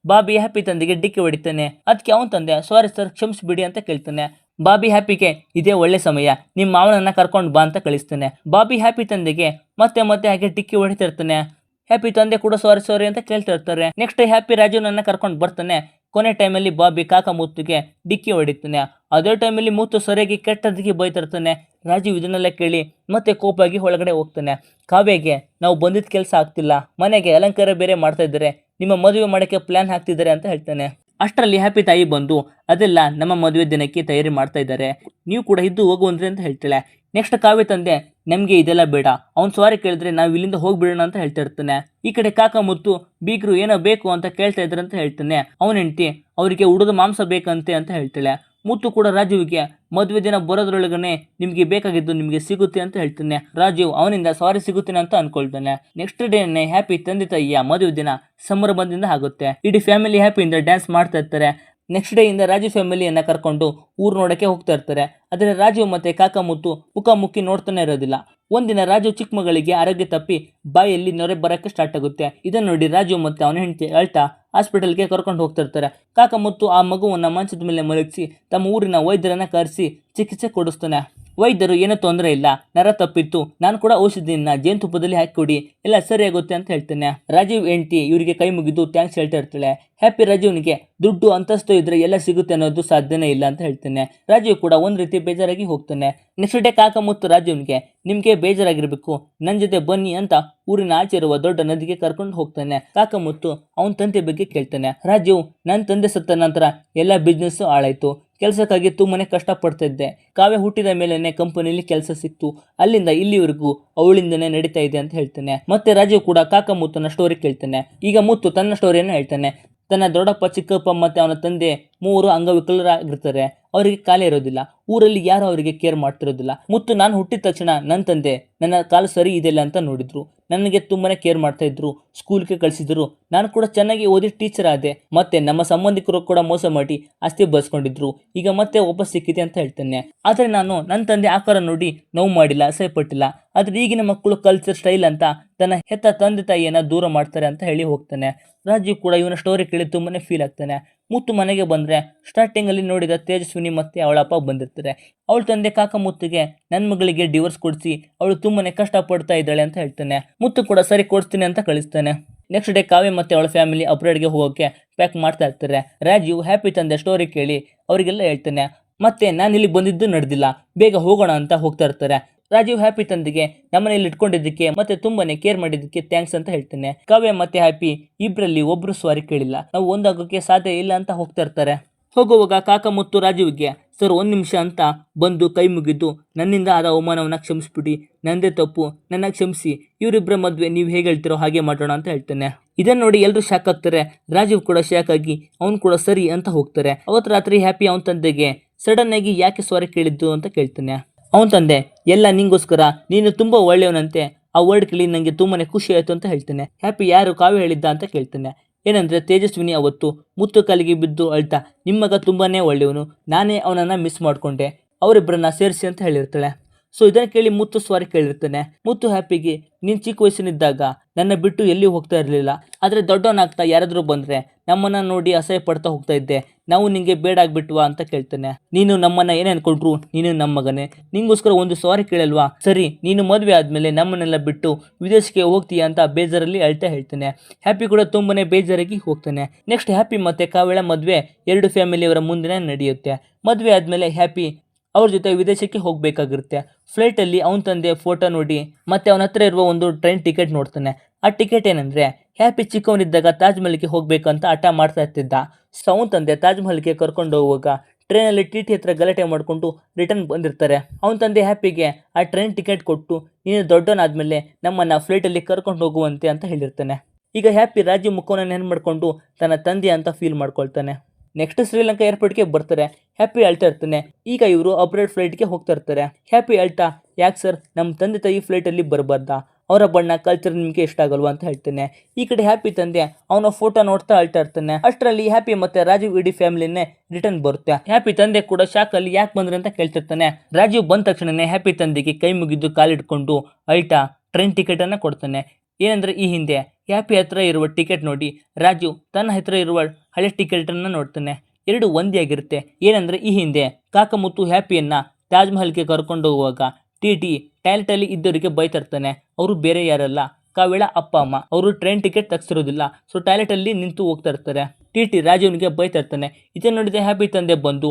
ಬಾಬಿ ಹ್ಯಾಪಿ ತಂದೆಗೆ ಡಿಕ್ಕಿ ಹೊಡಿತಾನೆ. ಅದಕ್ಕೆ ಅವನ ತಂದೆ ಸಾರಿ ಸರ್ ಕ್ಷಮಿಸ್ಬಿಡಿ ಅಂತ ಕೇಳ್ತಾನೆ. ಬಾಬಿ ಹ್ಯಾಪಿಗೆ ಇದೇ ಒಳ್ಳೆ ಸಮಯ, ನಿಮ್ಮ ಮಾವನನ್ನ ಕರ್ಕೊಂಡು ಬಾ ಅಂತ ಕಳಿಸ್ತಾನೆ. ಬಾಬಿ ಹ್ಯಾಪಿ ತಂದೆಗೆ ಮತ್ತೆ ಮತ್ತೆ ಹಾಗೆ ಡಿಕ್ಕಿ ಹೊಡಿತಿರ್ತಾನೆ. ಹ್ಯಾಪಿ ತಂದೆ ಕೂಡ ಸಾರಿ ಅಂತ ಕೇಳ್ತಾ ಇರ್ತಾರೆ. ನೆಕ್ಸ್ಟ್ ಹ್ಯಾಪಿ ರಾಜುನನ್ನ ಕರ್ಕೊಂಡು ಬರ್ತಾನೆ. ಕೊನೆ ಟೈಮಲ್ಲಿ ಬಾಬಿ ಕಾಕ ಮುತ್ತುಗೆ ಡಿಕ್ಕಿ ಹೊಡಿತಾನೆ. ಅದೇ ಟೈಮಲ್ಲಿ ಮುತ್ತು ಸರಿಯಾಗಿ ಕೆಟ್ಟದಕ್ಕೆ ಬೈತಿರ್ತಾನೆ. ರಾಜೀವ್ ಇದನ್ನೆಲ್ಲ ಕೇಳಿ ಮತ್ತೆ ಕೋಪಾಗಿ ಒಳಗಡೆ ಹೋಗ್ತಾನೆ. ಕಾವ್ಯಗೆ ನಾವು ಬಂದಿದ್ದ ಕೆಲಸ ಆಗ್ತಿಲ್ಲ, ಮನೆಗೆ ಅಲಂಕಾರ ಬೇರೆ ಮಾಡ್ತಾ ಇದ್ದಾರೆ, ನಿಮ್ಮ ಮದುವೆ ಮಾಡೋಕ್ಕೆ ಪ್ಲಾನ್ ಹಾಕ್ತಿದ್ದಾರೆ ಅಂತ ಹೇಳ್ತಾನೆ. ಅಷ್ಟರಲ್ಲಿ ಹ್ಯಾಪಿ ತಾಯಿ ಬಂದು ಅದೆಲ್ಲ ನಮ್ಮ ಮದುವೆ ದಿನಕ್ಕೆ ತಯಾರಿ ಮಾಡ್ತಾ ಇದ್ದಾರೆ, ನೀವು ಕೂಡ ಇದ್ದು ಹೋಗುವಂದ್ರೆ ಅಂತ ಹೇಳ್ತಾಳೆ. ನೆಕ್ಸ್ಟ್ ಕಾವ್ಯ ತಂದೆ ನಮಗೆ ಇದೆಲ್ಲ ಬೇಡ, ಅವ್ನು ಸಾರಿ ಕೇಳಿದ್ರೆ ನಾವು ಇಲ್ಲಿಂದ ಹೋಗ್ಬಿಡೋಣ ಅಂತ ಹೇಳ್ತಾ ಇರ್ತಾನೆ. ಈ ಕಡೆ ಕಾಕ ಮುತ್ತು ಬೀಗರು ಏನೋ ಬೇಕು ಅಂತ ಕೇಳ್ತಾ ಇದ್ದಾರೆ ಅಂತ ಹೇಳ್ತಾನೆ. ಅವನ ಹೆಂಡತಿ ಅವರಿಗೆ ಉಳಿದ ಮಾಂಸ ಬೇಕಂತೆ ಅಂತ ಹೇಳ್ತಾಳೆ. ಮುತ್ತು ಕೂಡ ರಾಜೀವ್ಗೆ ಮದುವೆ ದಿನ ಬರೋದ್ರೊಳಗನೆ ನಿಮಗೆ ಬೇಕಾಗಿದ್ದು ನಿಮಗೆ ಸಿಗುತ್ತೆ ಅಂತ ಹೇಳ್ತಾನೆ. ರಾಜೀವ್ ಅವನಿಂದ ಸಾರಿ ಸಿಗುತ್ತೇನೆ ಅಂತ ಅನ್ಕೊಳ್ತಾನೆ. ನೆಕ್ಸ್ಟ್ ಡೇನೆ ಹ್ಯಾಪಿ ತಂದೆ ತಾಯಿಯ ಮದುವೆ ದಿನ ಸಂಭ್ರಮದಿಂದ ಆಗುತ್ತೆ. ಇಡೀ ಫ್ಯಾಮಿಲಿ ಹ್ಯಾಪಿಯಿಂದ ಡ್ಯಾನ್ಸ್ ಮಾಡ್ತಾ ಇರ್ತಾರೆ. ನೆಕ್ಸ್ಟ್ ಡೇ ಇಂದ ರಾಜೀವ್ ಫ್ಯಾಮಿಲಿಯನ್ನ ಕರ್ಕೊಂಡು ಊರು ನೋಡಕ್ಕೆ ಹೋಗ್ತಾ ಇರ್ತಾರೆ. ಆದರೆ ರಾಜೀವ್ ಮತ್ತೆ ಕಾಕ ಮುತ್ತು ಮುಖಾಮುಖಿ ನೋಡ್ತಾನೆ ಇರೋದಿಲ್ಲ. ಒಂದಿನ ರಾಜೀವ್ ಚಿಕ್ಕ ಮಗಳಿಗೆ ಆರೋಗ್ಯ ತಪ್ಪಿ ಬಾಯಲ್ಲಿ ನೊರೆ ಬರಕ್ಕೆ ಸ್ಟಾರ್ಟ್ ಆಗುತ್ತೆ. ಇದನ್ನ ನೋಡಿ ರಾಜೀವ್ ಮತ್ತೆ ಅವನ ಹೆಂಡತಿ ಅಳ್ತಾ ಹಾಸ್ಪಿಟಲ್ಗೆ ಕರ್ಕೊಂಡು ಹೋಗ್ತಾ ಇರ್ತಾರೆ. ಕಾಕ ಮುತ್ತು ಆ ಮಗುವನ್ನ ಮಂಚದ ಮೇಲೆ ಮಲಗಿಸಿ ತಮ್ಮ ಊರಿನ ವೈದ್ಯರನ್ನ ಕರೆಸಿ ಚಿಕಿತ್ಸೆ ಕೊಡಿಸ್ತಾನೆ. ವೈದ್ಯರು ಏನೂ ತೊಂದರೆ ಇಲ್ಲ, ನರ ತಪ್ಪಿತ್ತು, ನಾನು ಕೂಡ ಔಷಧಿಯನ್ನ ಜೇನುತುಪ್ಪದಲ್ಲಿ ಹಾಕಿಕೊಡಿ, ಎಲ್ಲ ಸರಿಯಾಗುತ್ತೆ ಅಂತ ಹೇಳ್ತಾನೆ. ರಾಜೀವ್ ಹೆಂಡತಿ ಇವರಿಗೆ ಕೈ ಮುಗಿದು ಥ್ಯಾಂಕ್ಸ್ ಹೇಳ್ತಾ ಇರ್ತಾಳೆ. ಹ್ಯಾಪಿ ರಾಜೀವ್ನಿಗೆ ದುಡ್ಡು ಅಂತಸ್ತು ಇದ್ರೆ ಎಲ್ಲ ಸಿಗುತ್ತೆ ಅನ್ನೋದು ಸಾಧ್ಯನೇ ಇಲ್ಲ ಅಂತ ಹೇಳ್ತಾನೆ. ರಾಜೀವ್ ಕೂಡ ಒಂದ್ ರೀತಿ ಬೇಜಾರಾಗಿ ಹೋಗ್ತಾನೆ. ನೆಕ್ಸ್ಟ್ ಡೇ ಕಾಕ ಮುತ್ತು ರಾಜೀವ್ನಿಗೆ ನಿಮ್ಗೆ ಬೇಜಾರಾಗಿರ್ಬೇಕು, ನನ್ನ ಜೊತೆ ಬನ್ನಿ ಅಂತ ಊರಿನ ಆಚೆ ಇರುವ ದೊಡ್ಡ ನದಿಗೆ ಕರ್ಕೊಂಡು ಹೋಗ್ತಾನೆ. ಕಾಕ ಮುತ್ತು ಅವನ ತಂದೆ ಬಗ್ಗೆ ಕೇಳ್ತಾನೆ. ರಾಜೀವ್ ನನ್ನ ತಂದೆ ಸತ್ತ ನಂತರ ಎಲ್ಲ ಬಿಸ್ನೆಸ್ ಹಾಳಾಯ್ತು, ಕೆಲಸಕ್ಕಾಗಿ ತುಂಬಾನೇ ಕಷ್ಟಪಡ್ತಾ ಇದ್ದೆ. ಕಾವ್ಯ ಹುಟ್ಟಿದ ಮೇಲೆನೆ ಕಂಪನಿಯಲ್ಲಿ ಕೆಲಸ ಸಿಕ್ತು. ಅಲ್ಲಿಂದ ಇಲ್ಲಿವರೆಗೂ ಅವಳಿಂದನೇ ನಡೀತಾ ಇದೆ ಅಂತ ಹೇಳ್ತಾನೆ. ಮತ್ತೆ ರಾಜೀವ್ ಕೂಡ ಕಾಕ ಮುತ್ತನ ಸ್ಟೋರಿ ಕೇಳ್ತಾನೆ. ಈಗ ಮುತ್ತು ತನ್ನ ಸ್ಟೋರಿಯನ್ನು ಹೇಳ್ತಾನೆ. ತನ್ನ ದೊಡ್ಡಪ್ಪ, ಚಿಕ್ಕಪ್ಪ ಮತ್ತೆ ಅವನ ತಂದೆ ಮೂವರು ಅಂಗವಿಕಲರಾಗಿರ್ತಾರೆ. ಅವರಿಗೆ ಕಾಲೇ ಇರೋದಿಲ್ಲ. ಊರಲ್ಲಿ ಯಾರು ಅವರಿಗೆ ಕೇರ್ ಮಾಡ್ತಿರೋದಿಲ್ಲ. ಮುತ್ತು ನಾನು ಹುಟ್ಟಿದ ತಕ್ಷಣ ನನ್ನ ತಂದೆ ನನ್ನ ಕಾಲು ಸರಿ ಇದೆಯಲ್ಲ ಅಂತ ನೋಡಿದ್ರು. ನನಗೆ ತುಂಬಾನೇ ಕೇರ್ ಮಾಡ್ತಾ ಇದ್ರು. ಸ್ಕೂಲ್ಗೆ ಕಳಿಸಿದ್ರು. ನಾನು ಕೂಡ ಚೆನ್ನಾಗಿ ಓದಿ ಟೀಚರ್ ಆದೆ. ಮತ್ತೆ ನಮ್ಮ ಸಂಬಂಧಿಕರು ಕೂಡ ಮೋಸ ಮಾಡಿ ಆಸ್ತಿ ಬಳಸ್ಕೊಂಡಿದ್ರು. ಈಗ ಮತ್ತೆ ವಾಪಸ್ ಸಿಕ್ಕಿದೆ ಅಂತ ಹೇಳ್ತಾನೆ. ಆದ್ರೆ ನಾನು ನನ್ನ ತಂದೆ ಆಕಾರ ನೋಡಿ ನೋವು ಮಾಡಿಲ್ಲ, ಅಸಹ್ಯ ಪಟ್ಟಿಲ್ಲ. ಆದ್ರೆ ಈಗಿನ ಮಕ್ಕಳು ಕಲ್ಚರ್ ಸ್ಟೈಲ್ ಅಂತ ತನ್ನ ಹೆತ್ತ ತಂದೆ ತಾಯಿಯನ್ನ ದೂರ ಮಾಡ್ತಾರೆ ಅಂತ ಹೇಳಿ ಹೋಗ್ತಾನೆ. ರಾಜೀವ್ ಕೂಡ ಇವನ ಸ್ಟೋರಿ ಕೇಳಿ ತುಂಬಾನೇ ಫೀಲ್ ಆಗ್ತಾನೆ. ಮುತ್ತು ಮನೆಗೆ ಬಂದ್ರೆ ಸ್ಟಾರ್ಟಿಂಗ್ ಅಲ್ಲಿ ನೋಡಿದ ತೇಜಸ್ವಿನಿ ಮತ್ತೆ ಅವಳ ಅಪ್ಪ ಬಂದಿರ್ತಾರೆ. ಅವಳ ತಂದೆ ಕಾಕ ಮುತ್ತಿಗೆ ನನ್ನ ಮಗಳಿಗೆ ಡಿವೋರ್ಸ್ ಕೊಡಿಸಿ ಅವಳು ತುಂಬಾನೇ ಕಷ್ಟ ಪಡ್ತಾ ಇದ್ದಾಳೆ ಅಂತ ಹೇಳ್ತಾನೆ. ಮುತ್ತು ಕೂಡ ಸರಿ ಕೊಡಿಸ್ತೀನಿ ಅಂತ ಕಳಿಸ್ತಾನೆ. ನೆಕ್ಸ್ಟ್ ಡೇ ಕಾವ್ಯ ಮತ್ತೆ ಅವಳ ಫ್ಯಾಮಿಲಿ ಅಬ್ರಾಡ್ಗೆ ಹೋಗೋಕೆ ಪ್ಯಾಕ್ ಮಾಡ್ತಾ ಇರ್ತಾರೆ. ರಾಜೀವ್ ಹ್ಯಾಪಿ ತಂದೆ ಸ್ಟೋರಿ ಕೇಳಿ ಅವರಿಗೆಲ್ಲ ಹೇಳ್ತಾನೆ. ಮತ್ತೆ ನಾನು ಇಲ್ಲಿ ಬಂದಿದ್ದು ನಡೆದಿಲ್ಲ, ಬೇಗ ಹೋಗೋಣ ಅಂತ ಹೋಗ್ತಾ ಇರ್ತಾರೆ. ರಾಜೀವ್ ಹ್ಯಾಪಿ ತಂದೆಗೆ ನಮ್ಮನೆಯಲ್ಲಿ ಇಟ್ಕೊಂಡಿದ್ದಕ್ಕೆ ಮತ್ತೆ ತುಂಬಾನೇ ಕೇರ್ ಮಾಡಿದ್ದಕ್ಕೆ ಥ್ಯಾಂಕ್ಸ್ ಅಂತ ಹೇಳ್ತಾನೆ. ಕಾವ್ಯ ಮತ್ತೆ ಹ್ಯಾಪಿ ಇಬ್ಬರಲ್ಲಿ ಒಬ್ರು ಸಾರಿ ಕೇಳಿಲ್ಲ, ನಾವು ಒಂದಾಗೋಕೆ ಸಾಧ್ಯ ಇಲ್ಲ ಅಂತ ಹೋಗ್ತಾ ಇರ್ತಾರೆ. ಹೋಗುವಾಗ ಕಾಕ ಮತ್ತು ರಾಜೀವ್ಗೆ ಸರ್ 1 ನಿಮಿಷ ಅಂತ ಬಂದು ಕೈ ಮುಗಿದು ನನ್ನಿಂದ ಆದ ಅವಮಾನವನ್ನ ಕ್ಷಮಿಸ್ಬಿಡಿ, ನಂದೇ ತಪ್ಪು, ನನ್ನ ಕ್ಷಮಿಸಿ, ಇವರಿಬ್ಬರ ಮದ್ವೆ ನೀವು ಹೇಗೆ ಹೇಳ್ತಿರೋ ಹಾಗೆ ಮಾಡೋಣ ಅಂತ ಹೇಳ್ತಾನೆ. ಇದನ್ನ ನೋಡಿ ಎಲ್ಲರೂ ಶಾಕ್ ಆಗ್ತಾರೆ. ರಾಜೀವ್ ಕೂಡ ಶಾಕ್ ಆಗಿ ಅವ್ನು ಕೂಡ ಸರಿ ಅಂತ ಹೋಗ್ತಾರೆ. ಅವತ್ತು ರಾತ್ರಿ ಹ್ಯಾಪಿ ಅವನ ತಂದೆಗೆ ಸಡನ್ ಆಗಿ ಯಾಕೆ ಸಾರಿ ಕೇಳಿದ್ದು ಅಂತ ಕೇಳ್ತಾನೆ. ಅವನ ತಂದೆ ಎಲ್ಲ ನಿಂಗೋಸ್ಕರ, ನೀನು ತುಂಬಾ ಒಳ್ಳೆಯವನಂತೆ, ಆ ವರ್ಡ್ ಕೇಳಿ ನನಗೆ ತುಂಬಾನೇ ಖುಷಿ ಆಯ್ತು ಅಂತ ಹೇಳ್ತಾನೆ. ಹ್ಯಾಪಿ ಯಾರು ಕಾವ್ಯ ಹೇಳಿದ್ದ ಅಂತ ಕೇಳ್ತಾನೆ. ಏನಂದ್ರೆ ತೇಜಸ್ವಿನಿ ಅವತ್ತು ಮುತ್ತು ಕಾಲಿಗೆ ಬಿದ್ದು ಅಳ್ತಾ ನಿಮ್ಮ ಮಗ ತುಂಬಾನೇ ಒಳ್ಳೆಯವನು, ನಾನೇ ಅವನನ್ನ ಮಿಸ್ ಮಾಡ್ಕೊಂಡೆ, ಅವರಿಬ್ಬರನ್ನ ಸೇರಿಸಿ ಅಂತ ಹೇಳಿರ್ತಾಳೆ. ಸೊ ಇದನ್ನ ಕೇಳಿ ಮುತ್ತು ಸಾರಿ ಕೇಳಿರ್ತಾನೆ. ಮುತ್ತು ಹ್ಯಾಪಿಗೆ ನೀನು ಚಿಕ್ಕ ವಯಸ್ಸಿನಿದ್ದಾಗ ನನ್ನ ಬಿಟ್ಟು ಎಲ್ಲಿ ಹೋಗ್ತಾ ಇರಲಿಲ್ಲ, ಆದರೆ ದೊಡ್ಡವನಾಗ್ತಾ ಯಾರಾದರೂ ಬಂದರೆ ನಮ್ಮನ್ನ ನೋಡಿ ಅಸಹ್ಯ ಪಡ್ತಾ ಹೋಗ್ತಾ ಇದ್ದೆ, ನಾವು ನಿಂಗೆ ಬೇಡ ಆಗ್ಬಿಟ್ವಾ ಅಂತ ಕೇಳ್ತಾನೆ. ನೀನು ನಮ್ಮನ್ನ ಏನೇ ಅನ್ಕೊಂಡ್ರು ನೀನು ನಮ್ಮ ಮಗನೇ, ನಿಂಗೋಸ್ಕರ ಒಂದು ಸಾರಿ ಕೇಳಲ್ವಾ, ಸರಿ ನೀನು ಮದುವೆ ಆದಮೇಲೆ ನಮ್ಮನ್ನೆಲ್ಲ ಬಿಟ್ಟು ವಿದೇಶಕ್ಕೆ ಹೋಗ್ತೀಯಾ ಅಂತ ಬೇಜಾರಲ್ಲಿ ಅಳ್ತಾ ಹೇಳ್ತಾನೆ. ಹ್ಯಾಪಿ ಕೂಡ ತುಂಬಾನೇ ಬೇಜಾರಾಗಿ ಹೋಗ್ತಾನೆ. ನೆಕ್ಸ್ಟ್ ಹ್ಯಾಪಿ ಮತ್ತೆ ಕಾವ್ಯಳ ಮದುವೆ 2 ಫ್ಯಾಮಿಲಿಯವರ ಮುಂದೆ ನಡೆಯುತ್ತೆ. ಮದುವೆ ಆದಮೇಲೆ ಹ್ಯಾಪಿ ಅವ್ರ ಜೊತೆ ವಿದೇಶಕ್ಕೆ ಹೋಗಬೇಕಾಗಿರುತ್ತೆ. ಫ್ಲೈಟಲ್ಲಿ ಅವನ ತಂದೆ ಫೋಟೋ ನೋಡಿ ಮತ್ತೆ ಅವನ ಹತ್ರ ಇರುವ ಒಂದು ಟ್ರೈನ್ ಟಿಕೆಟ್ ನೋಡ್ತಾನೆ. ಆ ಟಿಕೆಟ್ ಏನಂದ್ರೆ ಹ್ಯಾಪಿ ಚಿಕ್ಕವನಿದ್ದಾಗ ತಾಜ್ ಮಹಲ್ಗೆ ಹೋಗ್ಬೇಕಂತ ಹಠ ಮಾಡ್ತಾ ಇರ್ತಿದ್ದ. ಸೊ ಅವನ ತಂದೆ ತಾಜ್ ಮಹಲ್ಗೆ ಕರ್ಕೊಂಡು ಹೋಗುವಾಗ ಟ್ರೈನಲ್ಲಿ ಟಿ ಹತ್ರ ಗಲಾಟೆ ಮಾಡಿಕೊಂಡು ರಿಟರ್ನ್ ಬಂದಿರ್ತಾರೆ. ಅವನ ತಂದೆ ಹ್ಯಾಪಿಗೆ ಆ ಟ್ರೈನ್ ಟಿಕೆಟ್ ಕೊಟ್ಟು ನೀನು ದೊಡ್ಡವನಾದ್ಮೇಲೆ ನಮ್ಮನ್ನ ಫ್ಲೈಟಲ್ಲಿ ಕರ್ಕೊಂಡು ಹೋಗುವಂತೆ ಅಂತ ಹೇಳಿರ್ತಾನೆ. ಈಗ ಹ್ಯಾಪಿ ರಾಜೀವ್ ಮುಖವನ್ನು ನೆನ್ಪು ಮಾಡ್ಕೊಂಡು ತನ್ನ ತಂದೆ ಅಂತ ಫೀಲ್ ಮಾಡ್ಕೊಳ್ತಾನೆ. ನೆಕ್ಸ್ಟ್ ಶ್ರೀಲಂಕಾ ಏರ್ಪೋರ್ಟ್ಗೆ ಬರ್ತಾರೆ. ಹ್ಯಾಪಿ ಅಳ್ತಾ ಇರ್ತಾನೆ. ಈಗ ಇವರು ಅಪ್ಗ್ರೇಡ್ ಫ್ಲೈಟ್ಗೆ ಹೋಗ್ತಾ ಇರ್ತಾರೆ. ಹ್ಯಾಪಿ ಅಳ್ತಾ ಯಾಕೆ ಸರ್ ನಮ್ಮ ತಂದೆ ತಾಯಿ ಫ್ಲೈಟಲ್ಲಿ ಬರಬಾರ್ದಾ, ಅವರ ಬಣ್ಣ ಕಲ್ಚರ್ ನಿಮಗೆ ಇಷ್ಟ ಆಗಲ್ವಾ ಅಂತ ಹೇಳ್ತಾನೆ. ಈ ಕಡೆ ಹ್ಯಾಪಿ ತಂದೆ ಅವನ ಫೋಟೋ ನೋಡ್ತಾ ಅಳ್ತಾ ಇರ್ತಾನೆ. ಅಷ್ಟರಲ್ಲಿ ಹ್ಯಾಪಿ ಮತ್ತೆ ರಾಜೀವ್ ಇಡೀ ಫ್ಯಾಮಿಲಿನೇ ರಿಟರ್ನ್ ಬರುತ್ತೆ. ಹ್ಯಾಪಿ ತಂದೆ ಕೂಡ ಶಾಕ್ ಅಲ್ಲಿ ಯಾಕೆ ಬಂದ್ರೆ ಅಂತ ಕೇಳ್ತಿರ್ತಾನೆ. ರಾಜೀವ್ ಬಂದ ತಕ್ಷಣನೇ ಹ್ಯಾಪಿ ತಂದೆಗೆ ಕೈ ಮುಗಿದು ಕಾಲಿಡ್ಕೊಂಡು ಅಳ್ತಾ ಟ್ರೈನ್ ಟಿಕೆಟ್ ಅನ್ನ ಕೊಡ್ತಾನೆ. ಏನಂದ್ರೆ ಈ ಹಿಂದೆ ಹ್ಯಾಪಿ ಹತ್ರ ಇರುವ ಟಿಕೆಟ್ ನೋಡಿ ರಾಜು ತನ್ನ ಹತ್ರ ಇರುವ ಹಳೆ ಟಿಕೆಟ್ ಅನ್ನ ನೋಡ್ತಾನೆ. 2 ಒಂದೇ ಆಗಿರುತ್ತೆ. ಏನಂದ್ರೆ ಈ ಹಿಂದೆ ಕಾಕ ಮುತ್ತು ಹ್ಯಾಪಿಯನ್ನ ತಾಜ್ ಮಹಲ್ಗೆ ಕರ್ಕೊಂಡು ಹೋಗುವಾಗ ಟಿ ಟಾಯ್ಲೆಟ್ ಅಲ್ಲಿ ಇದ್ದವರಿಗೆ ಬೈತಿರ್ತಾನೆ. ಅವರು ಬೇರೆ ಯಾರಲ್ಲ, ಕಾವ್ಯಳ ಅಪ್ಪ ಅಮ್ಮ. ಅವರು ಟ್ರೈನ್ ಟಿಕೆಟ್ ತೆಗ್ಸಿರೋದಿಲ್ಲ, ಸೊ ಟಾಯ್ಲೆಟ್ ಅಲ್ಲಿ ನಿಂತು ಹೋಗ್ತಾ ಇರ್ತಾರೆ. ಟಿ ರಾಜೀವ್ನಿಗೆ ಬೈತಾ ಇರ್ತಾನೆ. ಇದನ್ನ ನೋಡಿದ ಹ್ಯಾಪಿ ತಂದೆ ಬಂದು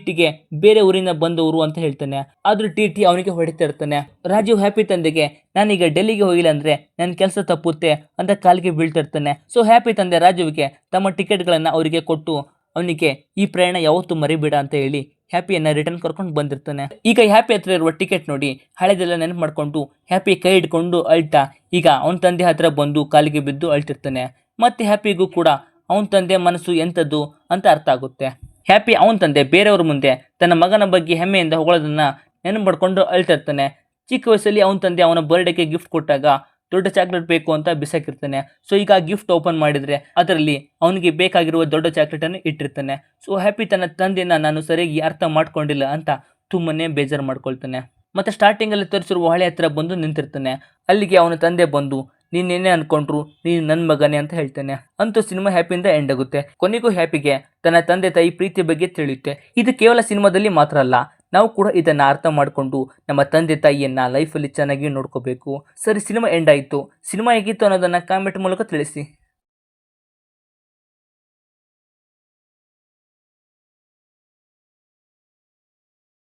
ಟಿಗೆ ಬೇರೆ ಊರಿನ ಬಂದವರು ಅಂತ ಹೇಳ್ತಾನೆ. ಆದ್ರೂ ಟಿ ಅವನಿಗೆ ಹೊಡಿತಾ ಇರ್ತಾನೆ. ರಾಜೀವ್ ಹ್ಯಾಪಿ ತಂದೆಗೆ ನಾನೀಗ ಡೆಲ್ಲಿಗೆ ಹೋಗಿಲ್ಲ ಅಂದ್ರೆ ನನ್ನ ಕೆಲಸ ತಪ್ಪುತ್ತೆ ಅಂತ ಕಾಲಿಗೆ ಬೀಳ್ತಾ ಇರ್ತಾನೆ. ಸೊ ಹ್ಯಾಪಿ ತಂದೆ ರಾಜೀವ್ಗೆ ತಮ್ಮ ಟಿಕೆಟ್ಗಳನ್ನ ಅವರಿಗೆ ಕೊಟ್ಟು ಅವನಿಗೆ ಈ ಪ್ರಯಾಣ ಯಾವತ್ತೂ ಮರಿಬೇಡ ಅಂತ ಹೇಳಿ ಹ್ಯಾಪಿಯನ್ನ ರಿಟರ್ನ್ ಕರ್ಕೊಂಡು ಬಂದಿರ್ತಾನೆ. ಈಗ ಹ್ಯಾಪಿ ಹತ್ರ ಇರುವ ಟಿಕೆಟ್ ನೋಡಿ ಹಳೆದೆಲ್ಲ ನೆನಪು ಮಾಡ್ಕೊಂಡು ಹ್ಯಾಪಿ ಕೈ ಹಿಡ್ಕೊಂಡು ಅಳ್ತಾ ಈಗ ಅವನ ತಂದೆ ಹತ್ರ ಬಂದು ಕಾಲಿಗೆ ಬಿದ್ದು ಅಳ್ತಿರ್ತಾನೆ. ಮತ್ತೆ ಹ್ಯಾಪಿಗೂ ಕೂಡ ಅವನ ತಂದೆ ಮನಸ್ಸು ಎಂಥದ್ದು ಅಂತ ಅರ್ಥ ಆಗುತ್ತೆ. ಹ್ಯಾಪಿ ಅವನ ತಂದೆ ಬೇರೆಯವ್ರ ಮುಂದೆ ತನ್ನ ಮಗನ ಬಗ್ಗೆ ಹೆಮ್ಮೆಯಿಂದ ಹೊಗಳೋದನ್ನ ನೆನಪು ಮಾಡ್ಕೊಂಡು ಅಳ್ತಿರ್ತಾನೆ. ಚಿಕ್ಕ ವಯಸ್ಸಲ್ಲಿ ಅವನ ತಂದೆ ಅವನ ಬರ್ಡೇಗೆ ಗಿಫ್ಟ್ ಕೊಟ್ಟಾಗ ದೊಡ್ಡ ಚಾಕ್ಲೇಟ್ ಬೇಕು ಅಂತ ಬಿಸಾಕಿರ್ತಾನೆ. ಸೊ ಈಗ ಗಿಫ್ಟ್ ಓಪನ್ ಮಾಡಿದ್ರೆ ಅದರಲ್ಲಿ ಅವನಿಗೆ ಬೇಕಾಗಿರುವ ದೊಡ್ಡ ಚಾಕ್ಲೇಟ್ ಅನ್ನು ಇಟ್ಟಿರ್ತಾನೆ. ಸೊ ಹ್ಯಾಪಿ ತನ್ನ ತಂದೆನ ನಾನು ಸರಿಯಾಗಿ ಅರ್ಥ ಮಾಡ್ಕೊಂಡಿಲ್ಲ ಅಂತ ತುಂಬನೇ ಬೇಜಾರು ಮಾಡ್ಕೊಳ್ತಾನೆ. ಮತ್ತೆ ಸ್ಟಾರ್ಟಿಂಗ್ ಅಲ್ಲಿ ತೋರಿಸಿರುವ ಹೊಳೆ ಹತ್ರ ಬಂದು ನಿಂತಿರ್ತಾನೆ. ಅಲ್ಲಿಗೆ ಅವನ ತಂದೆ ಬಂದು ನೀನೇನೇ ಅನ್ಕೊಂಡ್ರು ನೀನು ನನ್ನ ಮಗನೇ ಅಂತ ಹೇಳ್ತಾನೆ. ಅಂತೂ ಸಿನಿಮಾ ಹ್ಯಾಪಿಯಿಂದ ಎಂಡ್ ಆಗುತ್ತೆ. ಕೊನೆಗೂ ಹ್ಯಾಪಿಗೆ ತನ್ನ ತಂದೆ ತಾಯಿ ಪ್ರೀತಿ ಬಗ್ಗೆ ತಿಳಿಯುತ್ತೆ. ಇದು ಕೇವಲ ಸಿನಿಮಾದಲ್ಲಿ ಮಾತ್ರ ಅಲ್ಲ, ನಾವು ಕೂಡ ಇದನ್ನ ಅರ್ಥ ಮಾಡಿಕೊಂಡು ನಮ್ಮ ತಂದೆ ತಾಯಿಯನ್ನ ಲೈಫಲ್ಲಿ ಚೆನ್ನಾಗಿ ನೋಡ್ಕೋಬೇಕು. ಸರಿ, ಸಿನಿಮಾ ಎಂಡ್ ಆಯಿತು. ಸಿನಿಮಾ ಹೇಗಿತ್ತು ಅನ್ನೋದನ್ನ ಕಾಮೆಂಟ್ ಮೂಲಕ ತಿಳಿಸಿ.